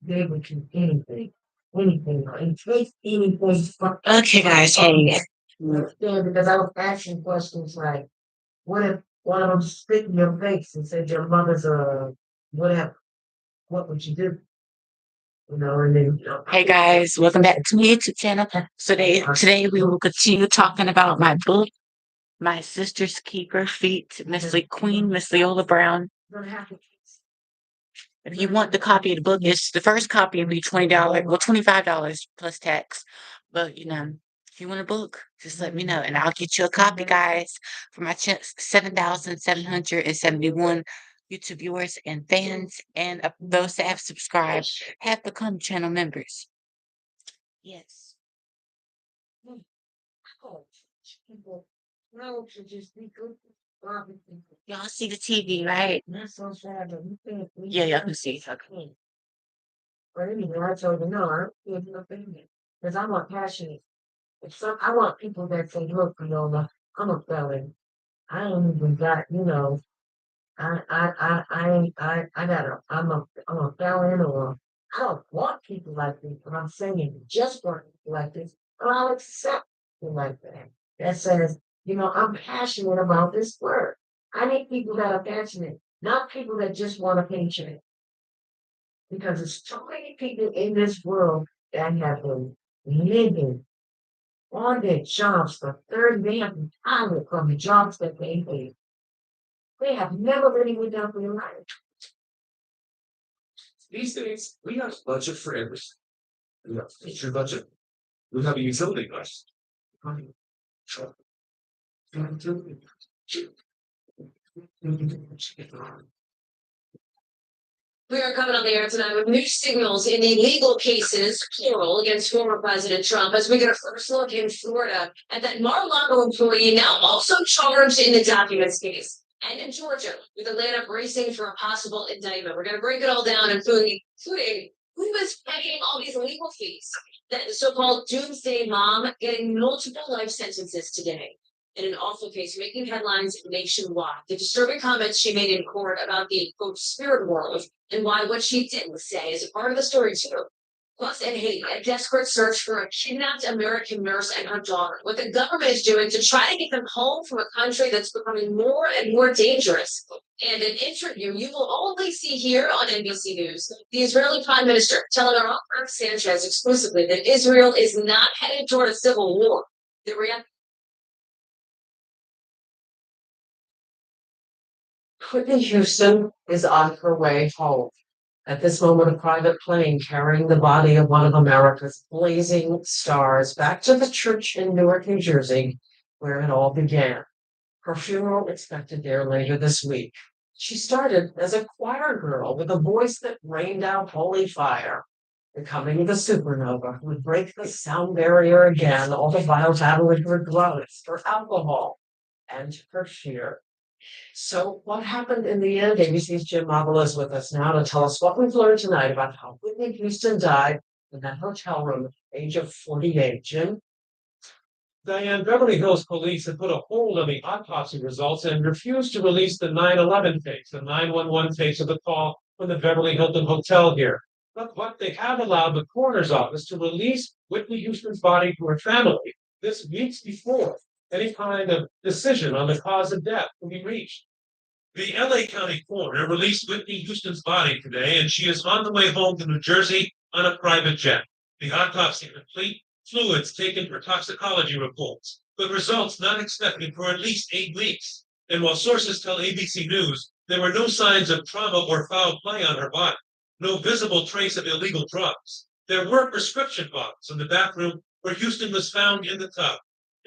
They would do anything, anything, and take anything from. Okay, guys, hey. Yeah, because I was asking questions like, what if one of them spit in your face and said your mother's a whatever? What would you do? And then, hey guys, welcome back to my YouTube channel. Today we will continue talking about my book, My Sister's Keeper, Feet, Queen, Miss Leolah Brown. If you want the copy of the book, it's the first copy will be $20, well, $25 plus tax. But if you want a book, just let me know and I'll get you a copy, guys, for my 7,771 YouTube viewers and fans, and those that have subscribed have become channel members. Yes. Y'all see the TV, right? Yeah, y'all can see. Okay. But anyway, I told her, no, I don't feel nothing because I'm not passionate. I want people that say, look, Leola, I'm a felon. I ain't even got, I'm a felon, or I don't want people like this, but I'm saying you just want people like this, but I'll accept people like that. That says, I'm passionate about this work. I need people that are passionate, not people that just want a paycheck. Because there's so many people in this world that have been living on their jobs for 30, they have retired from the jobs that they hate. They have never really lived out their life. These days, we have a budget for everything. We have a teacher budget. We have a utility budget. We are coming on the air tonight with new signals in the legal cases, plural, against former President Trump, as we get a first look in Florida at that Mar-a-Lago employee now also charged in the documents case. And in Georgia, with Atlanta bracing for a possible indictment. We're going to break it all down, including who is paying all these legal fees. That so-called doomsday mom getting multiple life sentences today in an awful case, making headlines nationwide. The disturbing comments she made in court about the, quote, spirit world and why what she didn't say is a part of the story, too. Plus, in Haiti, a desperate search for a kidnapped American nurse and her daughter. What the government is doing to try to get them home from a country that's becoming more and more dangerous. And an interview you will only see here on NBC News. The Israeli Prime Minister telling our own Mark Sanchez exclusively that Israel is not headed toward a civil war. The Whitney Houston is on her way home. At this moment, a private plane carrying the body of one of America's blazing stars back to the church in Newark, New Jersey, where it all began. Her funeral expected there later this week. She started as a choir girl with a voice that rained out holy fire. Becoming the supernova who would break the sound barrier again, all the while battling her drugs, her alcohol, and her fear. So, what happened in the end? ABC's Jim Marvel is with us now to tell us what we've learned tonight about how Whitney Houston died in that hotel room at the age of 48. Jim? Diane, Beverly Hills police had put a hold on the autopsy results and refused to release the 9/11 tapes, the 911 tapes of the call from the Beverly Hilton Hotel here. But they have allowed the coroner's office to release Whitney Houston's body to her family this weeks before any kind of decision on the cause of death can be reached. The LA County coroner released Whitney Houston's body today, and she is on the way home to New Jersey on a private jet. The autopsy complete, fluids taken for toxicology reports, but results not expected for at least 8 weeks. And while sources tell ABC News there were no signs of trauma or foul play on her body, no visible trace of illegal drugs, there were prescription bottles in the bathroom where Houston was found in the tub.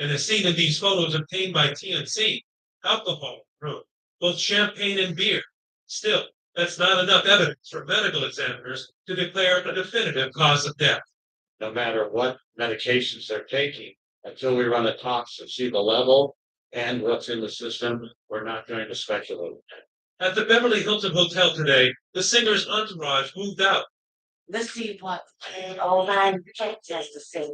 And as seen in these photos obtained by TNC, alcohol room, both champagne and beer. Still, that's not enough evidence for medical examiners to declare a definitive cause of death. No matter what medications they're taking, until we run a tox and see the level and what's in the system, we're not going to speculate. At the Beverly Hilton Hotel today, the singer's entourage moved out. Let's see what all nine has to say.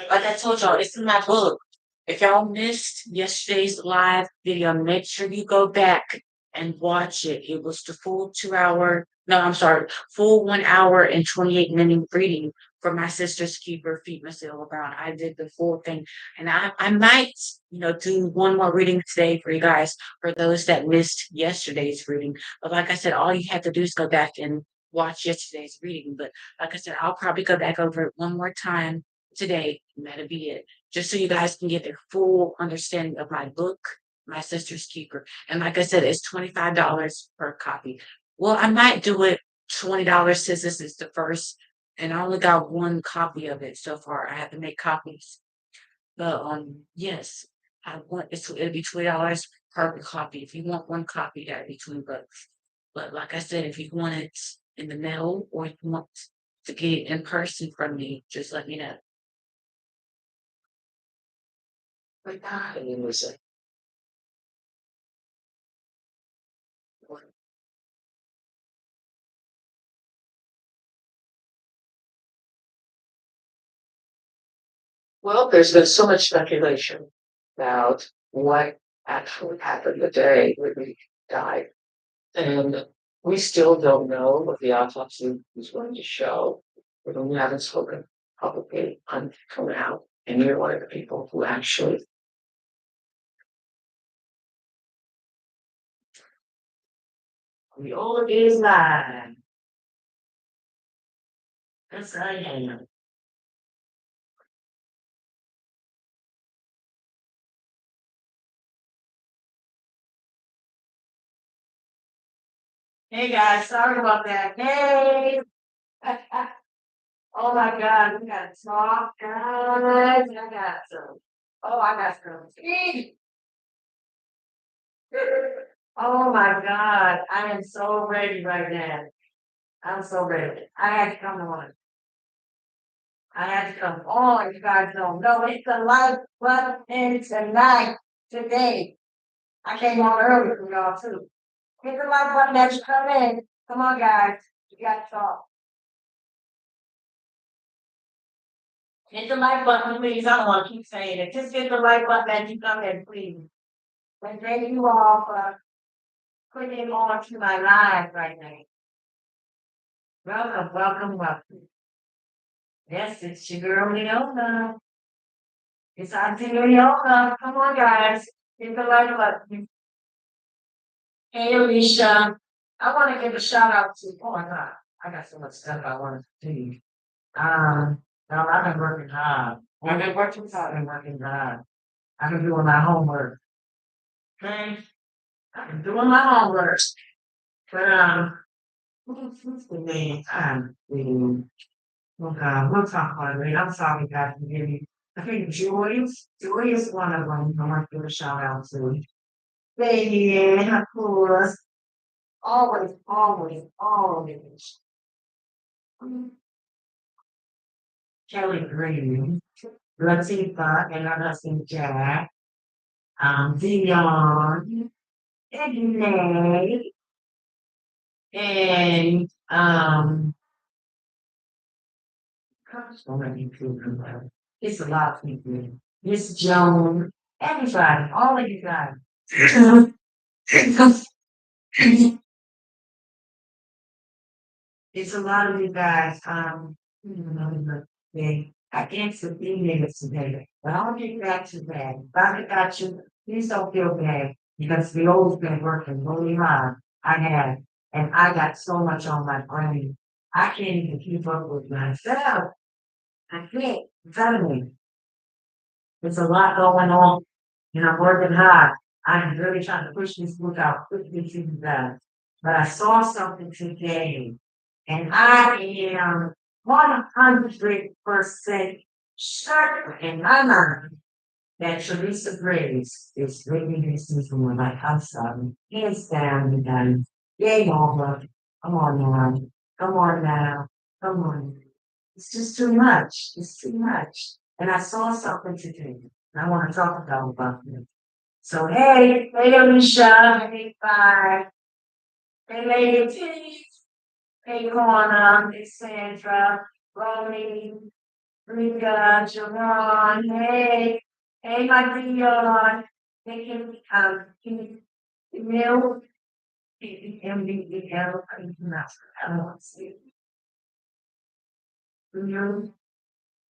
Like I told y'all, it's in my book. If y'all missed yesterday's live video, make sure you go back and watch it. It was the full 2 hour No, I'm sorry, full 1 hour and 28-minute reading for my sister's keeper, Feed Miss Brown. I did the full thing. And I might, do one more reading today for you guys, for those that missed yesterday's reading. But like I said, all you have to do is go back and watch yesterday's reading. But like I said, I'll probably go back over it one more time today, and that'll be it. Just so you guys can get the full understanding of my book, My Sister's Keeper. And like I said, it's $25 per copy. Well, I might do it $20 since this is the first, and I only got one copy of it so far. I have to make copies. But yes, it'll be $20 per copy. If you want one copy, that'd be $20. But like I said, if you want it in the mail or if you want to get it in person from me, just let me know. Like that, and it was like, well, there's been so much speculation about what actually happened the day when he died. And we still don't know what the autopsy is going to show. We haven't spoken publicly on come out. And you're one of the people who actually, the old is mine. Yes, I am. Hey guys, sorry about that. Hey! Oh my God, we got to talk, guys. I got some. Oh, I got some tea. Oh my God, I am so ready right now. I'm so ready. I had to come on. I had to come on. You guys don't know it's a life button tonight, today. I came on early for y'all too. Hit the like button as you come in. Come on, guys. You got to talk. Hit the like button, please. I don't want to keep saying it. Just hit the like button as you come in, please. And thank you all for putting on to my live right now. Welcome, welcome, welcome. Yes, it's your girl Leolah. It's Auntie Leolah. Come on, guys. Hit the like button. Hey, Alicia. I want to give a shout out to, oh my God, I got so much stuff I want to do. No, I've been working hard. I've been working hard. I've been working hard. I've been doing my homework. Okay? I've been doing my homework. But, what's the name? Okay, we'll talk about it later. I'm sorry, guys. Forgive me. I think Joy is one of them. I want to give a shout out to. Baby, of course. Always, always, always. Kelly Green, Latifah, and her husband Jack, Dion, and and gosh, so many people. It's a lot of people. Miss Joan, everybody, all of you guys. It's a lot of you guys. I can't see minutes today, but I'll get back to that. If I get back to, please don't feel bad because the old's been working really hard. I have, and I got so much on my brain. I can't even keep up with myself. I can't. I'm telling you, there's a lot going on, and I'm working hard. I'm really trying to push this book out quickly to you guys. But I saw something today, and I am 100% certain in my mind that Teresa Grace is bringing this season with my husband. Hands down, you guys. Game over. Come on now. Come on now. Come on. It's just too much. It's too much. And I saw something today. And I want to talk about it. So hey Alicia, hey bye. Hey Lady T, hey Corner, hey Sandra, Romy, Rika, Javon, hey my Dion, hey Kim, Emil, MBEL, I don't see. You,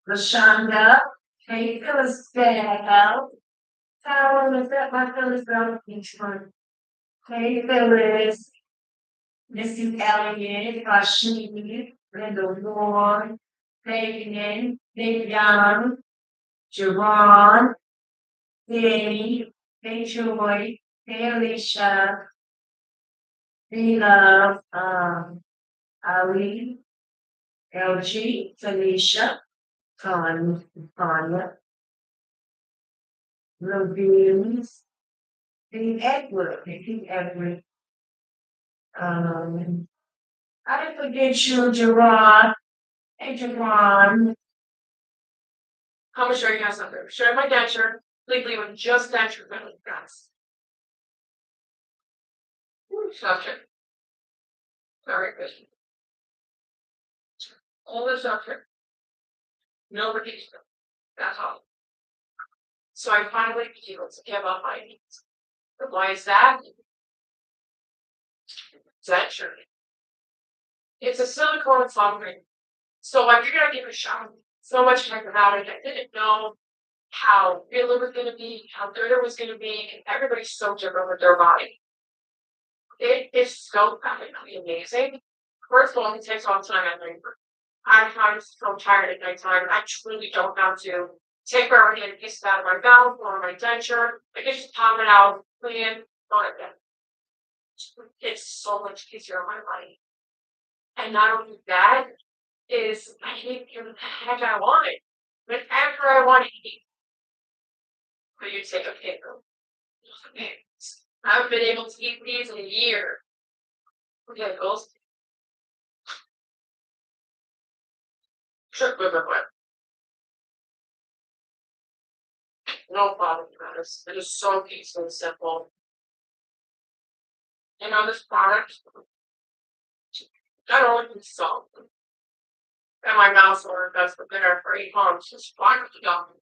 Lashonda, hey, Phyllis Bell, tell them that my Phyllis Bell each one. Hey, Phyllis, Missy Elliott, Rashid, Linda Ward, Fabian, Nick Young, Jerron, Danny, Hey Joy, Hey Alicia, Hey Love, Ali, LG, Felicia, Tanya, Ravines, Hey Edward, um, I didn't forget you, Jerron, hey Jerron. I'm gonna show you guys something. Show you my denture, legally with just denture, guys. Subject. Very good. All the subject. No reduction. That's all. So I finally was able to give up my needs. But why is that? Denture. It's a silicone function. So I figured I'd give it a shot. So much time about it. I didn't know how real it was gonna be, how good it was gonna be, and everybody's so different with their body. It is so practically amazing. First of all, it takes all the time at night. I'm so tired at nighttime. I truly don't have to take forever to get pieces out of my mouth or my denture. I can just pop it out, clean, on it. It's so much easier on my body. And not only that, is I can eat whatever the heck I want. Whenever I want to eat. But you take a pickle. I haven't been able to eat these in a year. Pickles. Shook with it. No problem, guys. It is so peaceful and simple. You know, this product, not only can salt and my mouth order that's for dinner for 8 months, it's fine with the doctor.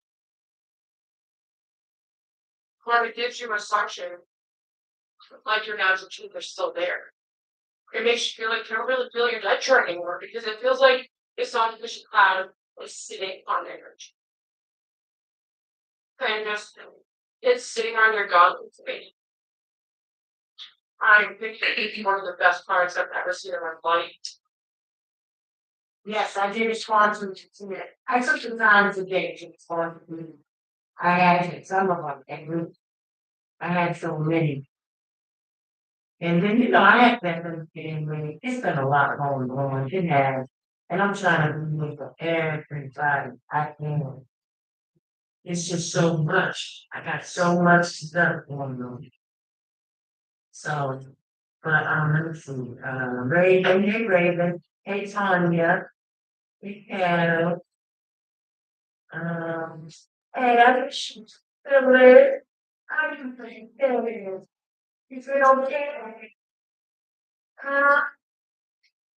But it gives you a suction like your natural teeth are still there. It makes you feel like you don't really feel your denture anymore because it feels like this artificial cloud is sitting on your energy. And just it's sitting on your gums. I think it's one of the best products I've ever seen in my life. Yes, I did respond to it. I took some time today to respond to it. I had some of them, and I had so many. And then, I have been really, it's been a lot going on. It has. And I'm trying to do it for everybody I can. It's just so much. I got so much stuff going on. So, but let me see. Raven, hey Raven, hey Tanya, we have um, hey, I wish you still there. I can think there it is. Is it okay? Uh,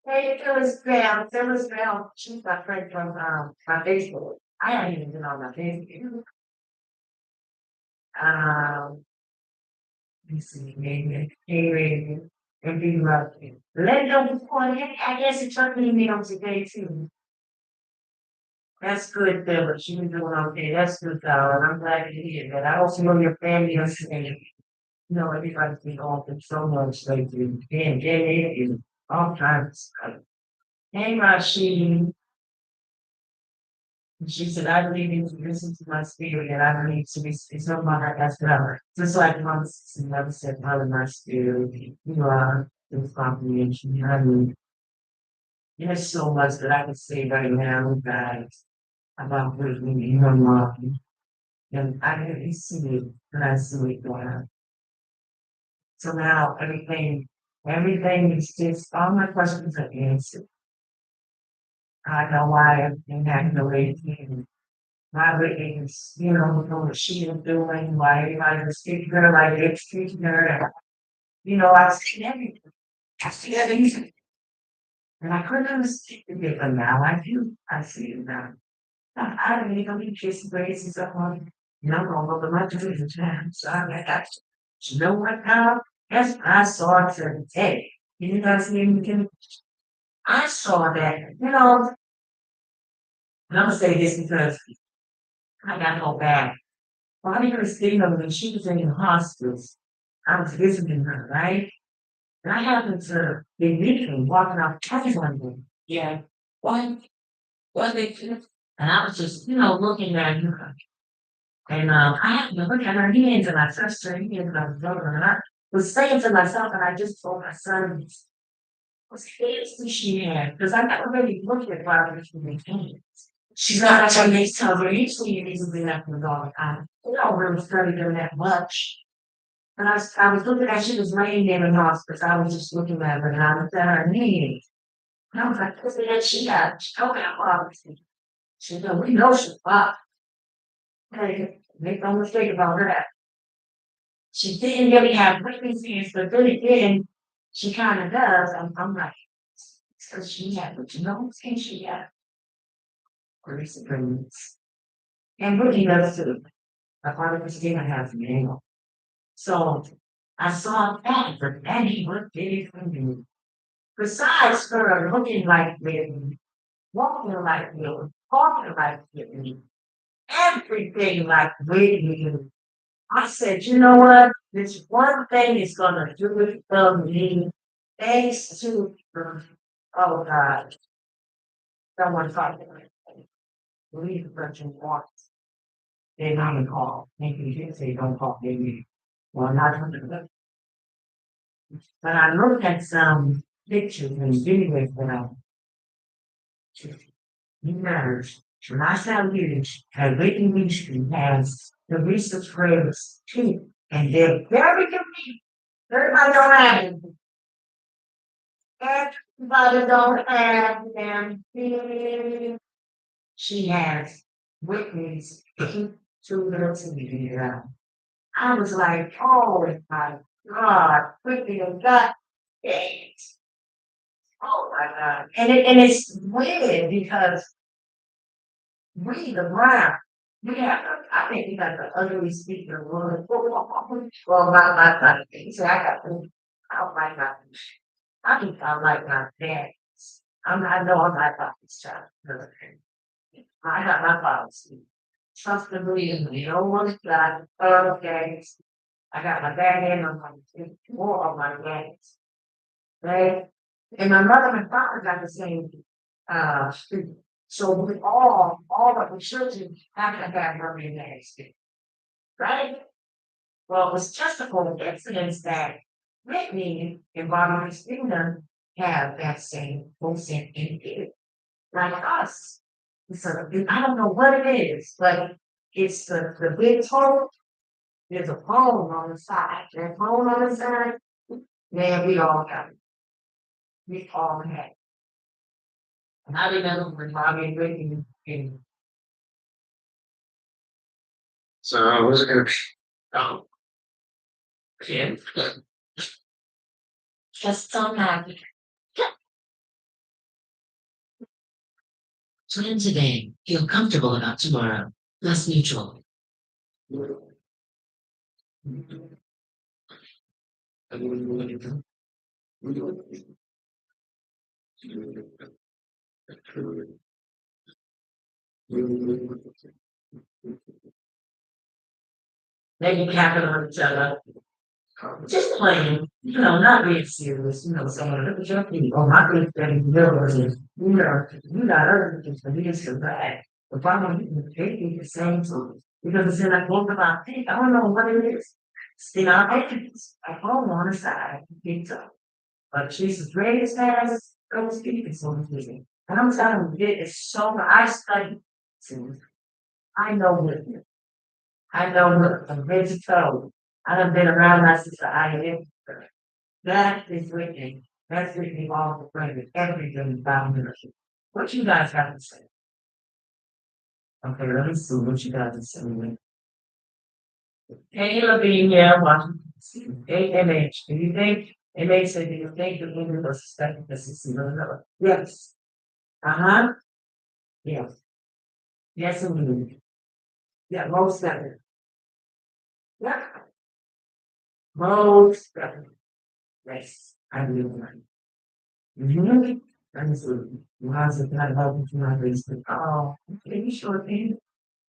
hey, Phyllis Brown, she's my friend from my Facebook. I haven't even been on my Facebook. Um, let me see, maybe, hey Raven, and be lucky. Let go before I guess it's talking to me on today too. That's good, Phyllis. You're doing okay. That's good, Val, and I'm glad to hear that. I also know your family is saying, everybody's been going through so much lately. And and all kinds of stuff. Hey, Rashid. She said, I believe you to listen to my spirit, and I believe to be it's not my heart as well. Just like Mama never said, Father, my spirit, you are the comprehension. I mean, there's so much that I can say right now, guys, about bringing you mom. And I didn't see it, and I see it going on. So now everything is just, all my questions are answered. I know why everything happened the way it did. Why everything's, what she is doing, why everybody was treating her like it's treating her. And, I've seen everything. I've seen everything. And I couldn't understand it, but now I do. I see it now. I don't even be kissing graces up on, I'm gonna look at my children's hands. So I'm like, you know what now? Yes, I saw it today. You guys even can, I saw that, and I'm gonna say this because I got no bad. While I was thinking of when she was in the hospice, I was visiting her, right? And I happened to be leaving, walking out the couch one day. Yeah. What? What they do? And I was just, looking at her. And I happened to look at her hands and I touched her hands and I was rubbing her. And I was saying to myself, and I just told my son, what hands does she have? Because I never really looked at Barbara with hands. She's not a Chinese cover. Usually it isn't been up with all the time. I don't really study her that much. And I was looking at, she was laying there in hospice. I was just looking at her and I looked at her knees. And I was like, what's that she got? She told me I'm obviously. She said, we know she's up. Hey, make no mistake about that. She didn't really have pregnancies, but then again, she kind of does. I'm like, so she had, but can she have recent pregnancy? And really does too. My father was didn't have the angle. So I saw that, but then he looked different from me. Besides her looking like me, walking like me, talking like me, everything like me. I said, you know what? This one thing is gonna do it for me. Thanks to oh God, someone talking like me. Leave the virgin waters. They not even call. Maybe you did say don't call, maybe. Well, not hundred. But I looked at some pictures and videos that I marriage. My salary has written ministry has the research grades too. And they're very complete. Everybody don't have them. Everybody don't have them. She has witnessed two little to I was like, oh my God, quickly and got it. Oh my God. And it's weird because we, the brown, we have, I think we got the ugly speaker one. Well, my things. I got, I don't like my, I think I like my dad. I know I'm not about this child. I got my policy. Trust and believe in me. No one's got okay. I got my dad and on my more of my dads. Right? And my mother and father got the same student. So we all of the children have to have learning aids, right? Well, it was just a coincidence that Whitney and Barbara Springer have that same quotient in it, like us. So I don't know what it is, but it's the big toe. There's a bone on the side. That bone on the side, man, we all got it. We all had it. And I remember when Bobby and Whitney and so I was gonna be oh yeah. Just so happy. Plan today. Feel comfortable about tomorrow. Less neutral. Maybe capping on each other. Just playing, not being serious, someone look at your feet. Oh, my good friend, you got other things, but he is so bad. The problem is they think the same too. Because it's in a book about things. I don't know what it is. Still our patients. I phone on the side, pizza. But Jesus greatest has those people so easy. And I'm telling you, it is so I study. I know what I know what from head to toe. I done been around my sister I am. That is wicked. That's wicked all the friends, everything about her. What you guys have to say? Okay, let me see what you guys are saying. Hey, being here, watching. AMH, do you think, MH said, do you think the women were suspecting this is another? Yes. Uh-huh. Yes. Yes, indeed. Yeah, most definitely. Yeah, most definitely. Yes, I believe in that. Mhm. Absolutely. Lots of that help to my business. Oh, okay, sure thing.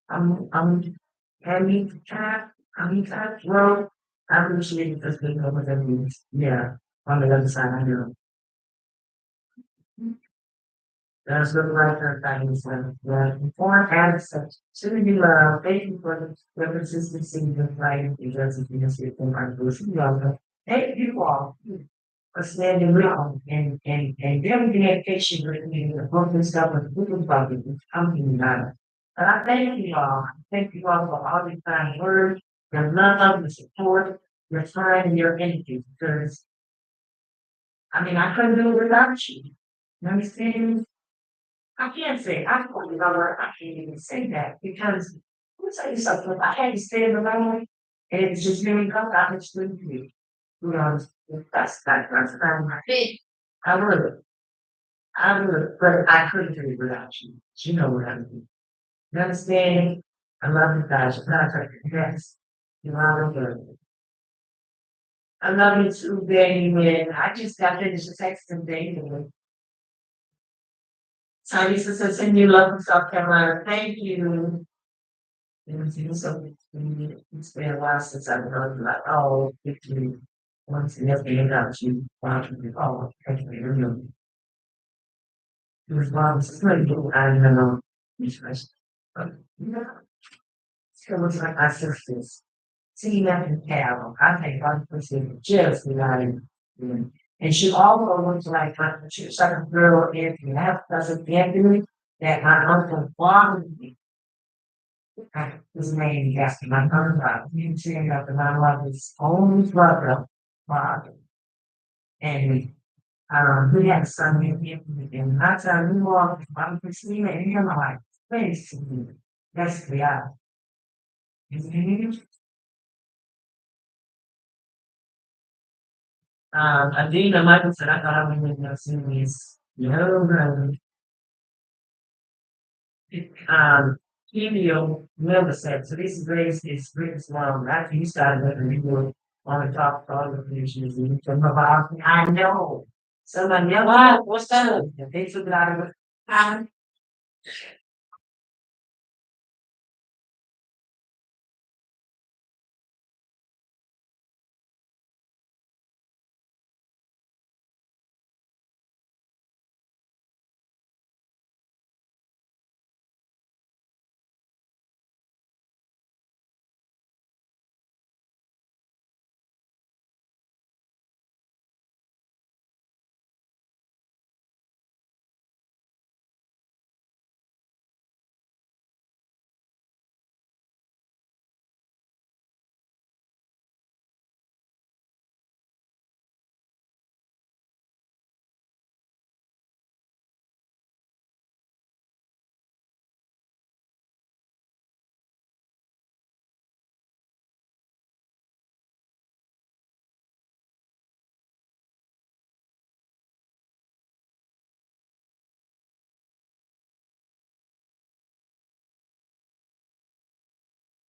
Having cat, having cat, well, I appreciate this being over the news. Yeah, on the other side, I know. That's what like her things the before and such. Shouldn't be thank you for the consistency of writing because of the state of our person. Thank you all for standing around and giving the education with me, the book and stuff with the book about it, it's coming out. And I thank you all. Thank you all for all the kind words, your love, your support, your time, and your energy. Because I mean, I couldn't do it without you. You understand? I can't say I told you I can't even say that because let me tell you something. If I had to stay in the room and it was just really cold, I would sleep with you. You know, that's kind of my thing. I would, I would, but I couldn't do it without you. You know what I mean. You understand? I love you guys. You're not like yes. You know, I love you too, baby. And I just got finished texting David. Tiny sister, send you love from South Carolina. Thank you. So it's been a while since I've heard like, oh, 50 once and everything about you. Watching oh, thank you, remember. It was mom, it's pretty good. I don't know. It's nice. But, yeah, it looks like my sisters. See that in Carol. I think 1% just like, and she also looks like she was like a girl, Anthony. That doesn't Anthony that my uncle wanted me. His name, yes, and I heard about him saying that the man loved his own brother, father. And he had a son named Anthony. And that's how we walked from Christina and him like, face to me. Yes, we are. Mhm. Adina Michael said, I thought I would make no series. No, no. Helium Miller said, so this grace is written long after you started letting me do it on the top of all the issues and you can about I know. Someone yell out, what's up? And they took it out of it.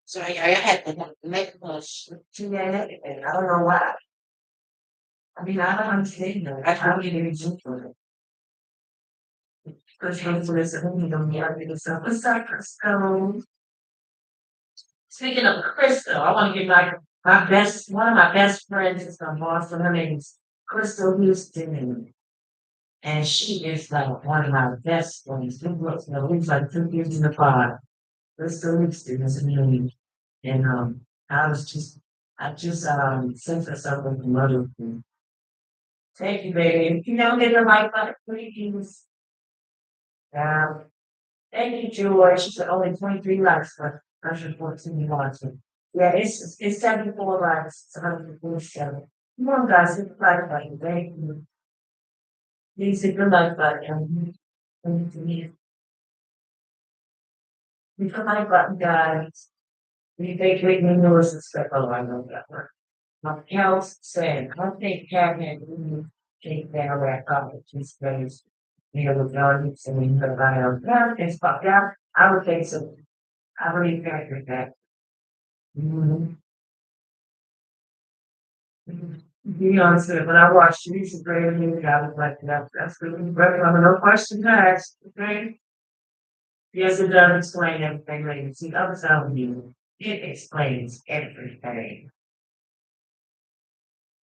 So I had to make a and I don't know why. I mean, I don't understand that. I don't get any for it. Because hopefully it's a home, don't get rid of stuff. What's up, Crystal? Speaking of Crystal, I want to give one of my best friends is from Boston. Her name is Crystal Houston, and she is like one of my best friends. We like 2 years in the pod. Crystal Houston is a name, and I was just, I just sent her something from mother. Thank you, baby. You know, they were like, please. Um, Thank you, George. She said only 23 likes, but 114 watching. Yeah, it's 74 likes. It's 147. Come on, guys, hit the like button. Thank you. Please hit the like button. Thank you. Hit the like button, guys. We take great news and stuff. Oh, I know that word. Else said, I think Kevin really take that away from it. She's raised, with values and we know about yeah, it's fucked up. I would think so. I really think that. Mhm. Be honest, when I watched Teresa Gray movie, I was like, that's really better. I'm no question asked. Okay. Yes, it does explain everything. Like, you see, the other side of you, it explains everything.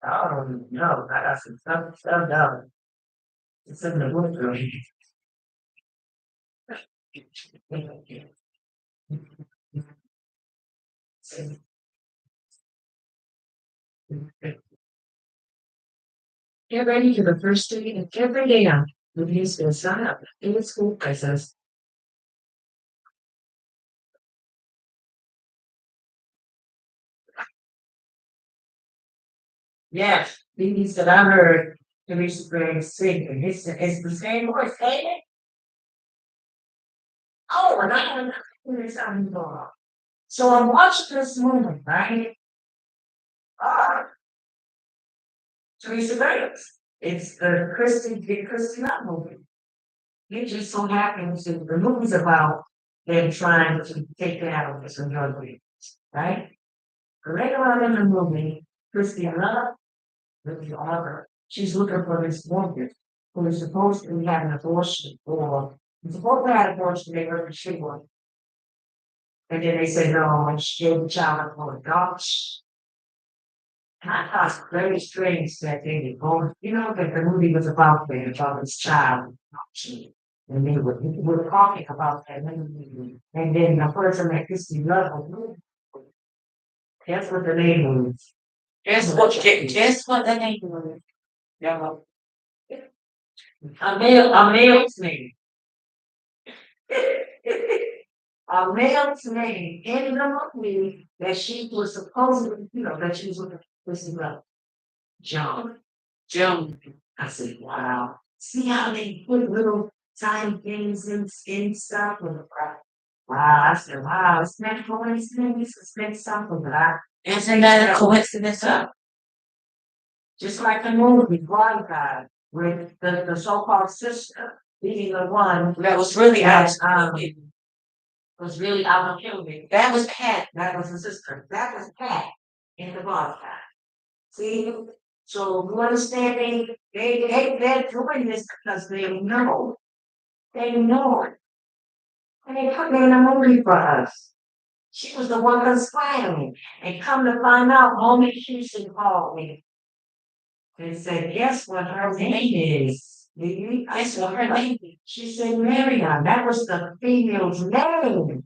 Oh no, I got some stuff down. It's in the book. Get ready for the first day and every day now. Nobody's gonna sign up. In school, I says, yes, he said, I heard Teresa Gray sing, and it's the same voice, ain't it? Oh, and I don't know who this anymore. So I'm watching this movie, right? Ah, Teresa Gray. It's the Christy Love movie. It just so happens that the movie's about them trying to take down this drug abuse, right? Later on in the movie, Christy Love, the author, she's looking for this woman who is supposed to be having an abortion or is supposed to have an abortion, they were sure. And then they say, no, and she gave the child for a gosh. And I thought it's very strange that they did both, that the movie was about this child. And they were talking about that movie. And then the person that Christy Love was, that's what the name was. Guess what the name was. Yeah. A male's name. A male's name in the movie that she was supposedly, that she was with Christy Love. John. Joan. I said, wow. See how they put little tiny things in stuff and wow. I said, wow, it's not coincidence, it's meant something, but I isn't that a coincidence? Just like the movie Blind Guy, with the so-called sister being the one that was really was really out to kill me. That was Pat. That was the sister. That was Pat in the Blind Guy. See? So you understand they're doing this because they know. They know it. And they put me in a movie for us. She was the one conspiring. And come to find out, Homie Houston called me and said, guess what her name is? Guess what her name is? She said, Marion. That was the female's name.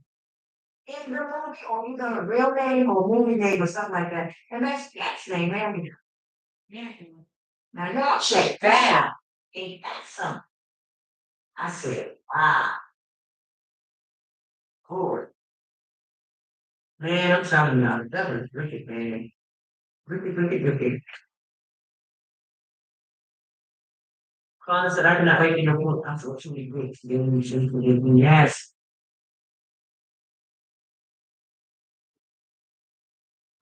In the movie, or either a real name or movie name or something like that. And that's name, Marion. Marion. Now y'all check that out. Ain't that something? I said, wow, Lord. Man, I'm telling you, that was wicked, man. Wicked, wicked, wicked. Connor said, I cannot wait in your book. I feel truly good. You should forgive me. Yes.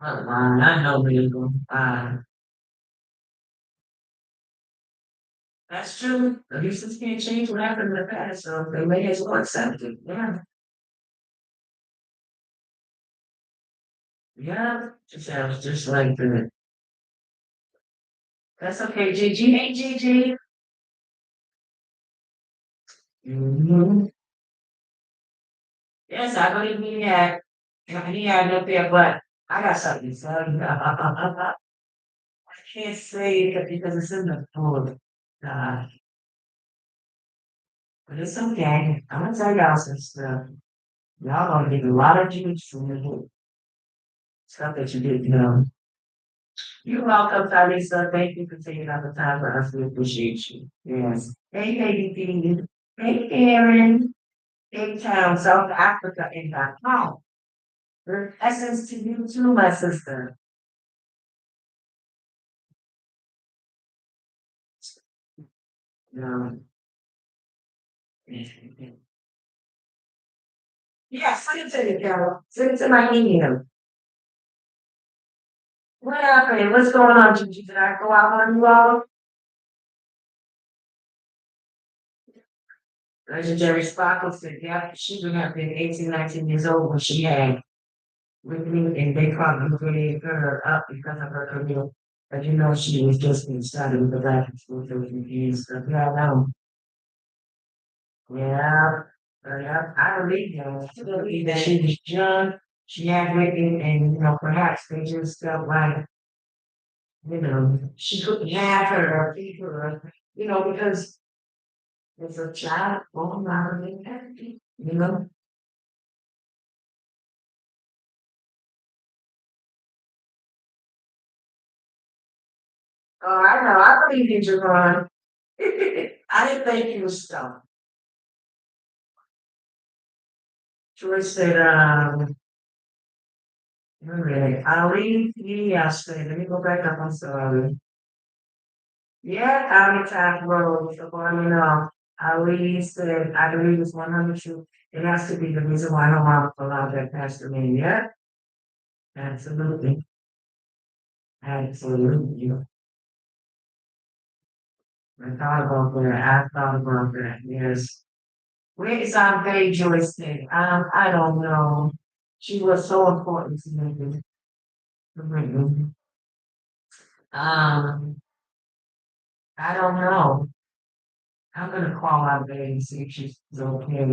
I know where you're going. That's true. The reasons can't change what happened in the past, so they may as well accept it. Yeah. Yeah. Just sounds just like that. That's okay, Gigi. Hey, Gigi. Mm-hmm. Yes, I believe he had. He had up there, but I got something to tell you. I can't say it because it's in the book. Uh, but it's okay. I'm gonna tell y'all some stuff. Y'all gonna get a lot of juice from the book. Stuff that you didn't know. You're welcome, Talisa. Thank you for taking out the time for us. We appreciate you. Yes. Hey, baby P. Hey, Karen. Cape Town, South Africa, in .com. Blessings to you too, my sister. Um, yeah, send it to me, Carol. Send it to my email. What happened? What's going on, Gigi? Did I go out on you all? Legendary Sparkle said, yeah, she would have been 18, 19 years old when she had with me, and they probably really her up because of her career. But you know, she was just inside with the back and forth with the stuff. Yeah, I know. Yeah, yeah, I believe that. I believe that she was young, she had written, and you know, perhaps they just felt like, you know, she couldn't have her or keep her, you know, because as a child, born out of it, you know. Oh, I know, I believe in Javon. I didn't think he was stumped. Joy said, wait a minute, Ali, yesterday, let me go back up, I'm sorry. Yeah, out of time road, so I mean, Ali said, I believe it's 100 true. It has to be the reason why her mom allowed that pastor name. Yeah, absolutely, absolutely. I thought about that. I thought about that. Yes. Where is Aunt Bay Joyce thing? I don't know. She was so important to me. Mhm. Um, I don't know. I'm gonna call Aunt Bay and see if she's okay.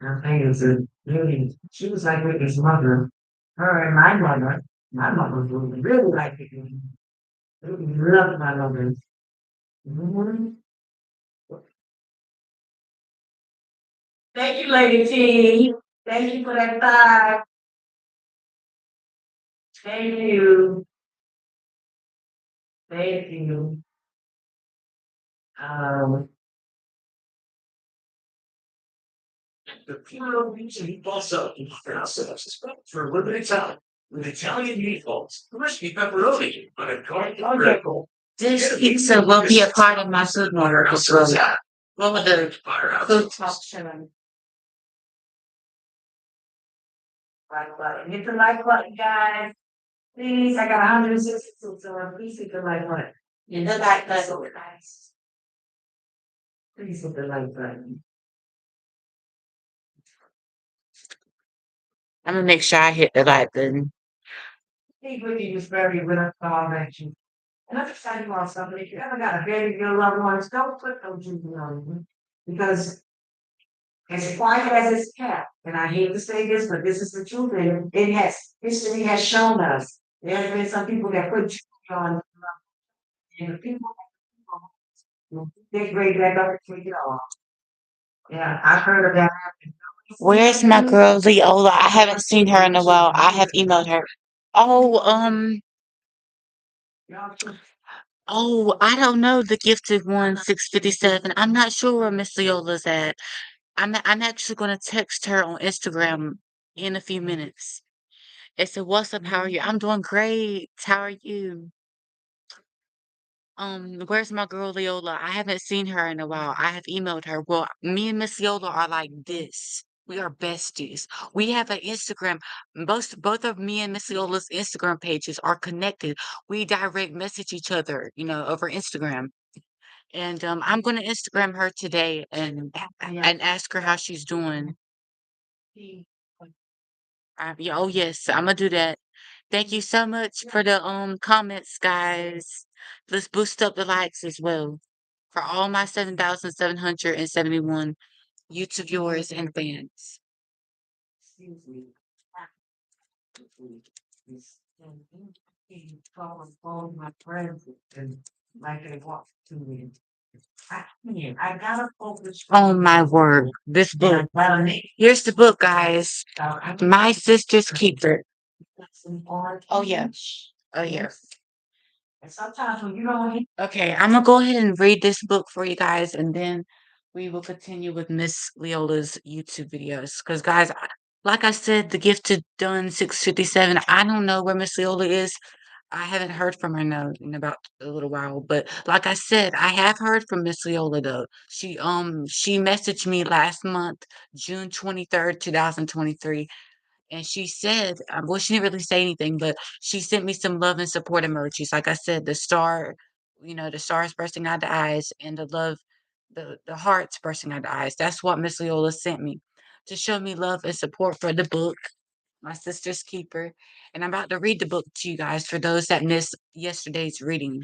Her thing is a really, she was like Whitney's mother. Her and my mother really, really liked it. Really loved my mother. Mhm. Thank you, Lady T. Thank you for that five. Thank you. Thank you. Um, the Puro Beach meatballs up in ourselves for a limited time with Italian meatballs, crispy pepperoni on a garlic griddle. This pizza will be a part of my food network as well. What would the food talk show? Like button. Hit the like button, guys. Please, I got 162, so please hit the like button. And the like button, guys. Please hit the like button. I'm gonna make sure I hit the like button. Steve Whitney was very with us all that you. And I'm excited about something. If you ever got a very good loved ones, don't put those juices on them. Because as quiet as it's kept, and I hate to say this, but this is the truth, and it has history has shown us. There have been some people that put juice on, and the people they grade that up and take it off. Yeah, I've heard of that. Where's my girl Leola? I haven't seen her in a while. I have emailed her. Oh, I don't know the gifted one, 657. I'm not sure where Miss Leola's at. I'm actually gonna text her on Instagram in a few minutes. I said, "What's up? How are you?" I'm doing great. How are you? Where's my girl Leola? I haven't seen her in a while. I have emailed her. Well, me and Miss Leola are like this. We are besties. We have an Instagram. Both of me and Miss Leola's Instagram pages are connected. We direct message each other, over Instagram. And I'm gonna Instagram her today and ask her how she's doing. Yeah, oh yes, I'm gonna do that. Thank you so much for the comments, guys. Let's boost up the likes as well for all my 7,771 YouTube viewers and fans. Excuse me. He called all my friends and like they walked to me. I gotta focus. Oh my word, this book. Here's the book, guys. My Sister's Keeper. Oh yeah. Oh yeah. And sometimes when you don't. Okay, I'm gonna go ahead and read this book for you guys, and then we will continue with Miss Leola's YouTube videos. Because, guys, like I said, the gifted done 657. I don't know where Miss Leola is. I haven't heard from her now in about a little while. But like I said, I have heard from Miss Leola though. She messaged me last month, June 23rd, 2023, and she said, well, she didn't really say anything, but she sent me some love and support emojis. Like I said, the star, the stars bursting out the eyes and the love, the hearts bursting out the eyes. That's what Miss Leola sent me to show me love and support for the book. My sister's keeper. And I'm about to read the book to you guys for those that missed yesterday's reading.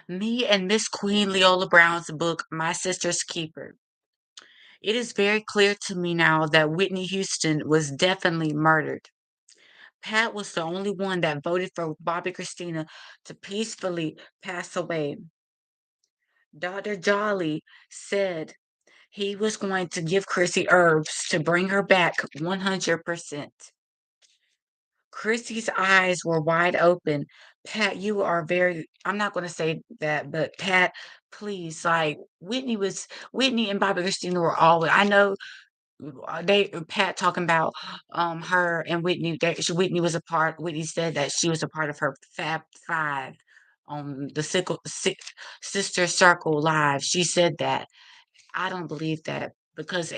Me and Miss Queen Leola Brown's book, My Sister's Keeper. It is very clear to me now that Whitney Houston was definitely murdered. Pat was the only one that voted for Bobby Christina to peacefully pass away. Dr. Jolly said he was going to give Chrissy herbs to bring her back 100%. Chrissy's eyes were wide open. Pat, you are very, I'm not going to say that, but Pat, please, like Whitney and Bobby Christina were always, I know Pat talking about her and Whitney, Whitney was a part, Whitney said that she was a part of her Fab Five the Sister Circle Live. She said that. I don't believe that because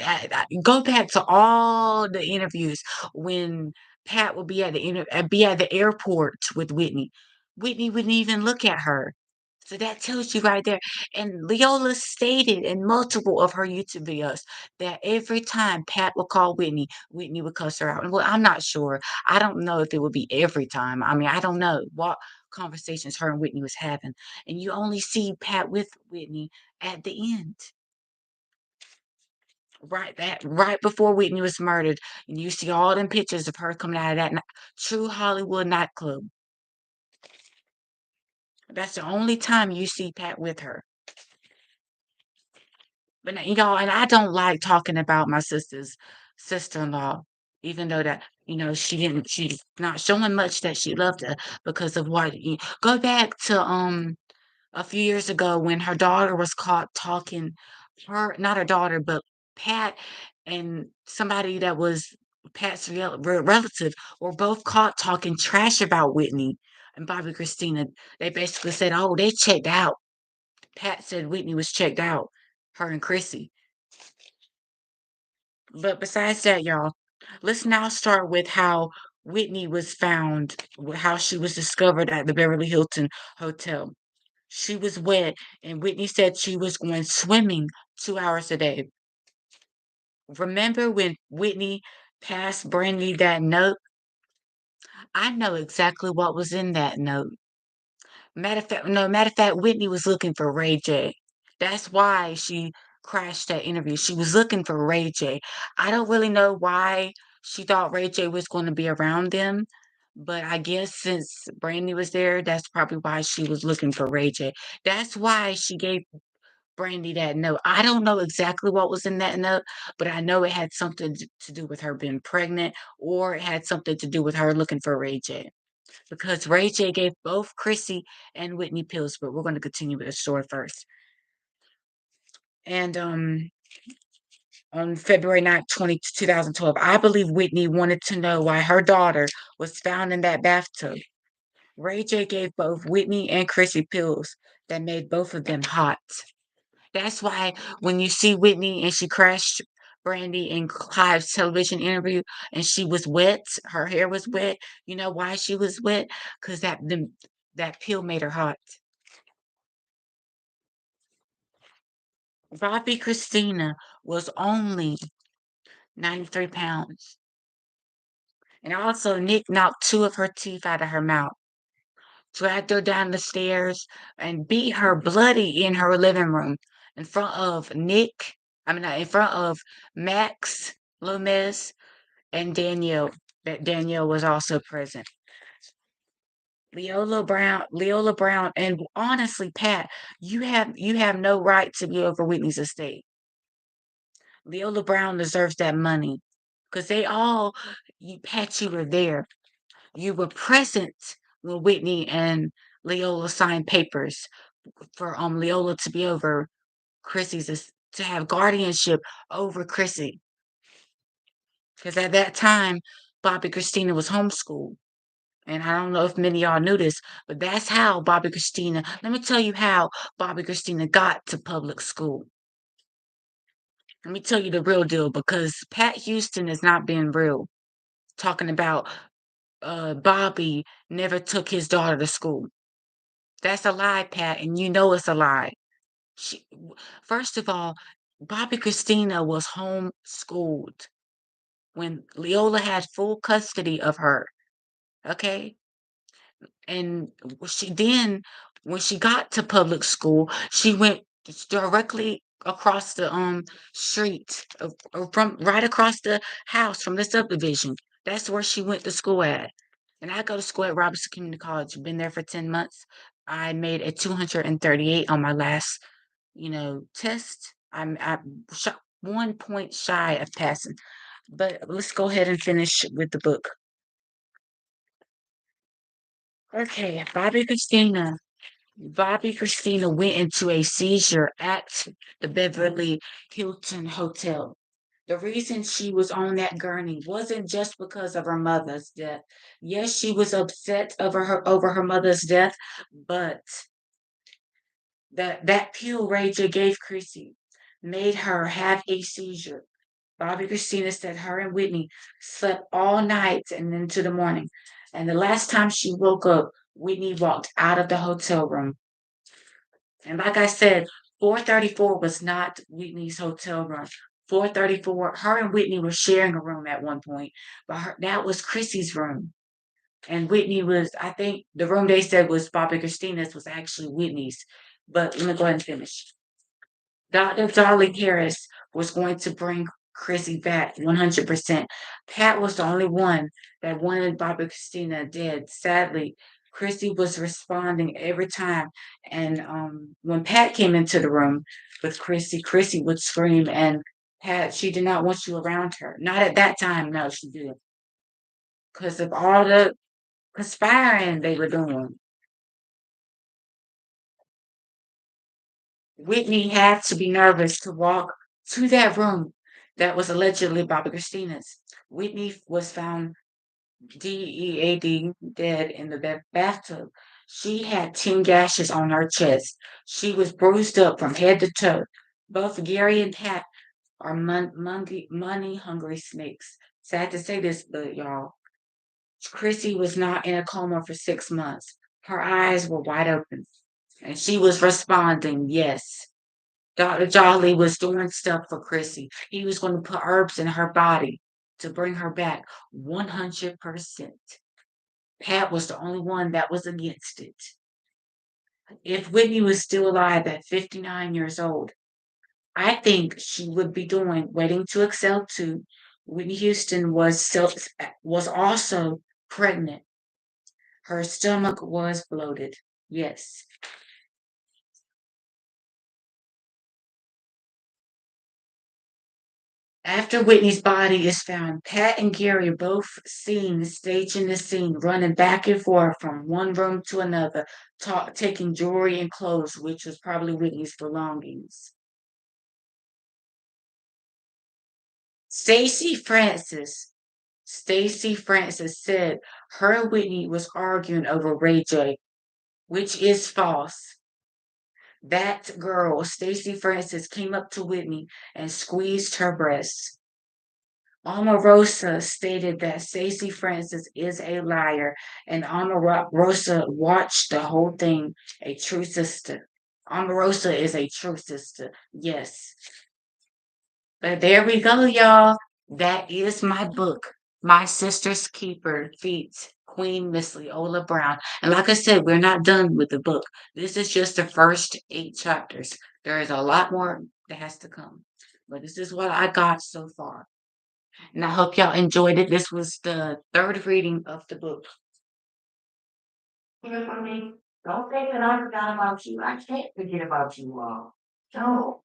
go back to all the interviews when Pat would be at be at the airport with Whitney. Whitney wouldn't even look at her. So that tells you right there. And Leola stated in multiple of her YouTube videos that every time Pat would call Whitney, Whitney would cuss her out. Well, I'm not sure. I don't know if it would be every time. I mean, I don't know what conversations her and Whitney was having. And you only see Pat with Whitney at the end. Right before Whitney was murdered, and you see all them pictures of her coming out of that true Hollywood nightclub. That's the only time you see Pat with her. But y'all, and I don't like talking about my sister's sister-in-law, even though that she's not showing much that she loved her because of what. Go back to a few years ago when her daughter was caught talking, her not her daughter, but Pat and somebody that was Pat's relative were both caught talking trash about Whitney and Bobby Christina. They basically said, "Oh, they checked out." Pat said Whitney was checked out, her and Chrissy. But besides that, y'all, let's now start with how Whitney was found, how she was discovered at the Beverly Hilton Hotel. She was wet, and Whitney said she was going swimming 2 hours a day. Remember when Whitney passed Brandy that note? I know exactly what was in that note. Matter of fact, Whitney was looking for Ray J. That's why she crashed that interview. She was looking for Ray J. I don't really know why she thought Ray J was going to be around them, but I guess since Brandy was there, that's probably why she was looking for Ray J. That's why she gave Brandy that note. I don't know exactly what was in that note, but I know it had something to do with her being pregnant, or it had something to do with her looking for Ray J. Because Ray J gave both Chrissy and Whitney pills, but we're going to continue with the story first. And on February 9th, 2012, I believe Whitney wanted to know why her daughter was found in that bathtub. Ray J gave both Whitney and Chrissy pills that made both of them hot. That's why when you see Whitney and she crashed Brandy in Clive's television interview and she was wet, her hair was wet. You know why she was wet? Because that pill made her hot. Bobby Christina was only 93 pounds. And also, Nick knocked two of her teeth out of her mouth, dragged her down the stairs, and beat her bloody in her living room in front of in front of Max Loomis and Danielle. That Danielle was also present. Leola Brown, and honestly, Pat, you have no right to be over Whitney's estate. Leola Brown deserves that money because Pat, you were there. You were present when Whitney and Leola signed papers for Leola to be over to have guardianship over Chrissy. Because at that time, Bobby Christina was homeschooled. And I don't know if many of y'all knew this, but that's how let me tell you how Bobby Christina got to public school. Let me tell you the real deal because Pat Houston is not being real. Talking about Bobby never took his daughter to school. That's a lie, Pat, and you know it's a lie. She, first of all, Bobby Christina was homeschooled. when Leola had full custody of her. Okay. And she then, when she got to public school, she went directly across the street from right across the house from the subdivision. That's where she went to school at. And I go to school at Robinson Community College. Been there for 10 months. I made a 238 on my last, test. I 1 point shy of passing. But let's go ahead and finish with the book. Okay, Bobby Christina went into a seizure at the Beverly Hilton Hotel. The reason she was on that gurney wasn't just because of her mother's death. Yes, she was upset over her mother's death, but that pill Raja gave Chrissy made her have a seizure. Bobby Christina said her and Whitney slept all night and into the morning. And the last time she woke up, Whitney walked out of the hotel room. And like I said, 434 was not Whitney's hotel room. 434, her and Whitney were sharing a room at one point, but that was Chrissy's room. And Whitney was, I think the room they said was Bobby Christina's was actually Whitney's. But let me go ahead and finish. Dr. Dolly Harris was going to bring Chrissy back 100%. Pat was the only one that wanted Bobby Christina dead. Sadly, Chrissy was responding every time. And when Pat came into the room with Chrissy would scream. And Pat, she did not want you around her. Not at that time, no, she didn't. Because of all the conspiring they were doing. Whitney had to be nervous to walk to that room that was allegedly Bobby Christina's. Whitney was found dead in the bathtub. She had 10 gashes on her chest. She was bruised up from head to toe. Both Gary and Pat are money hungry snakes. Sad to say this, but y'all, Chrissy was not in a coma for 6 months. Her eyes were wide open, and she was responding, yes. Dr. Jolly was doing stuff for Chrissy. He was going to put herbs in her body to bring her back 100%. Pat was the only one that was against it. If Whitney was still alive at 59 years old, I think she would be doing Waiting to Excel 2. Whitney Houston was also pregnant. Her stomach was bloated. Yes. After Whitney's body is found, Pat and Gary are both seen staging the scene, running back and forth from one room to another, taking jewelry and clothes, which was probably Whitney's belongings. Stacy Francis. Stacy Francis said her and Whitney was arguing over Ray J, which is false. That girl, Stacy Francis, came up to Whitney and squeezed her breasts. Omarosa stated that Stacey Francis is a liar, and Omarosa watched the whole thing. A true sister. Omarosa is a true sister. Yes. But there we go, y'all. That is my book. My Sister's Keeper Feats Queen Miss Leola Brown. And like I said, we're not done with the book. This is just the first 8 chapters. There is a lot more that has to come. But this is what I got so far. And I hope y'all enjoyed it. This was the third reading of the book. Hear from me. Don't think that I forgot about you. I can't forget about you all. No.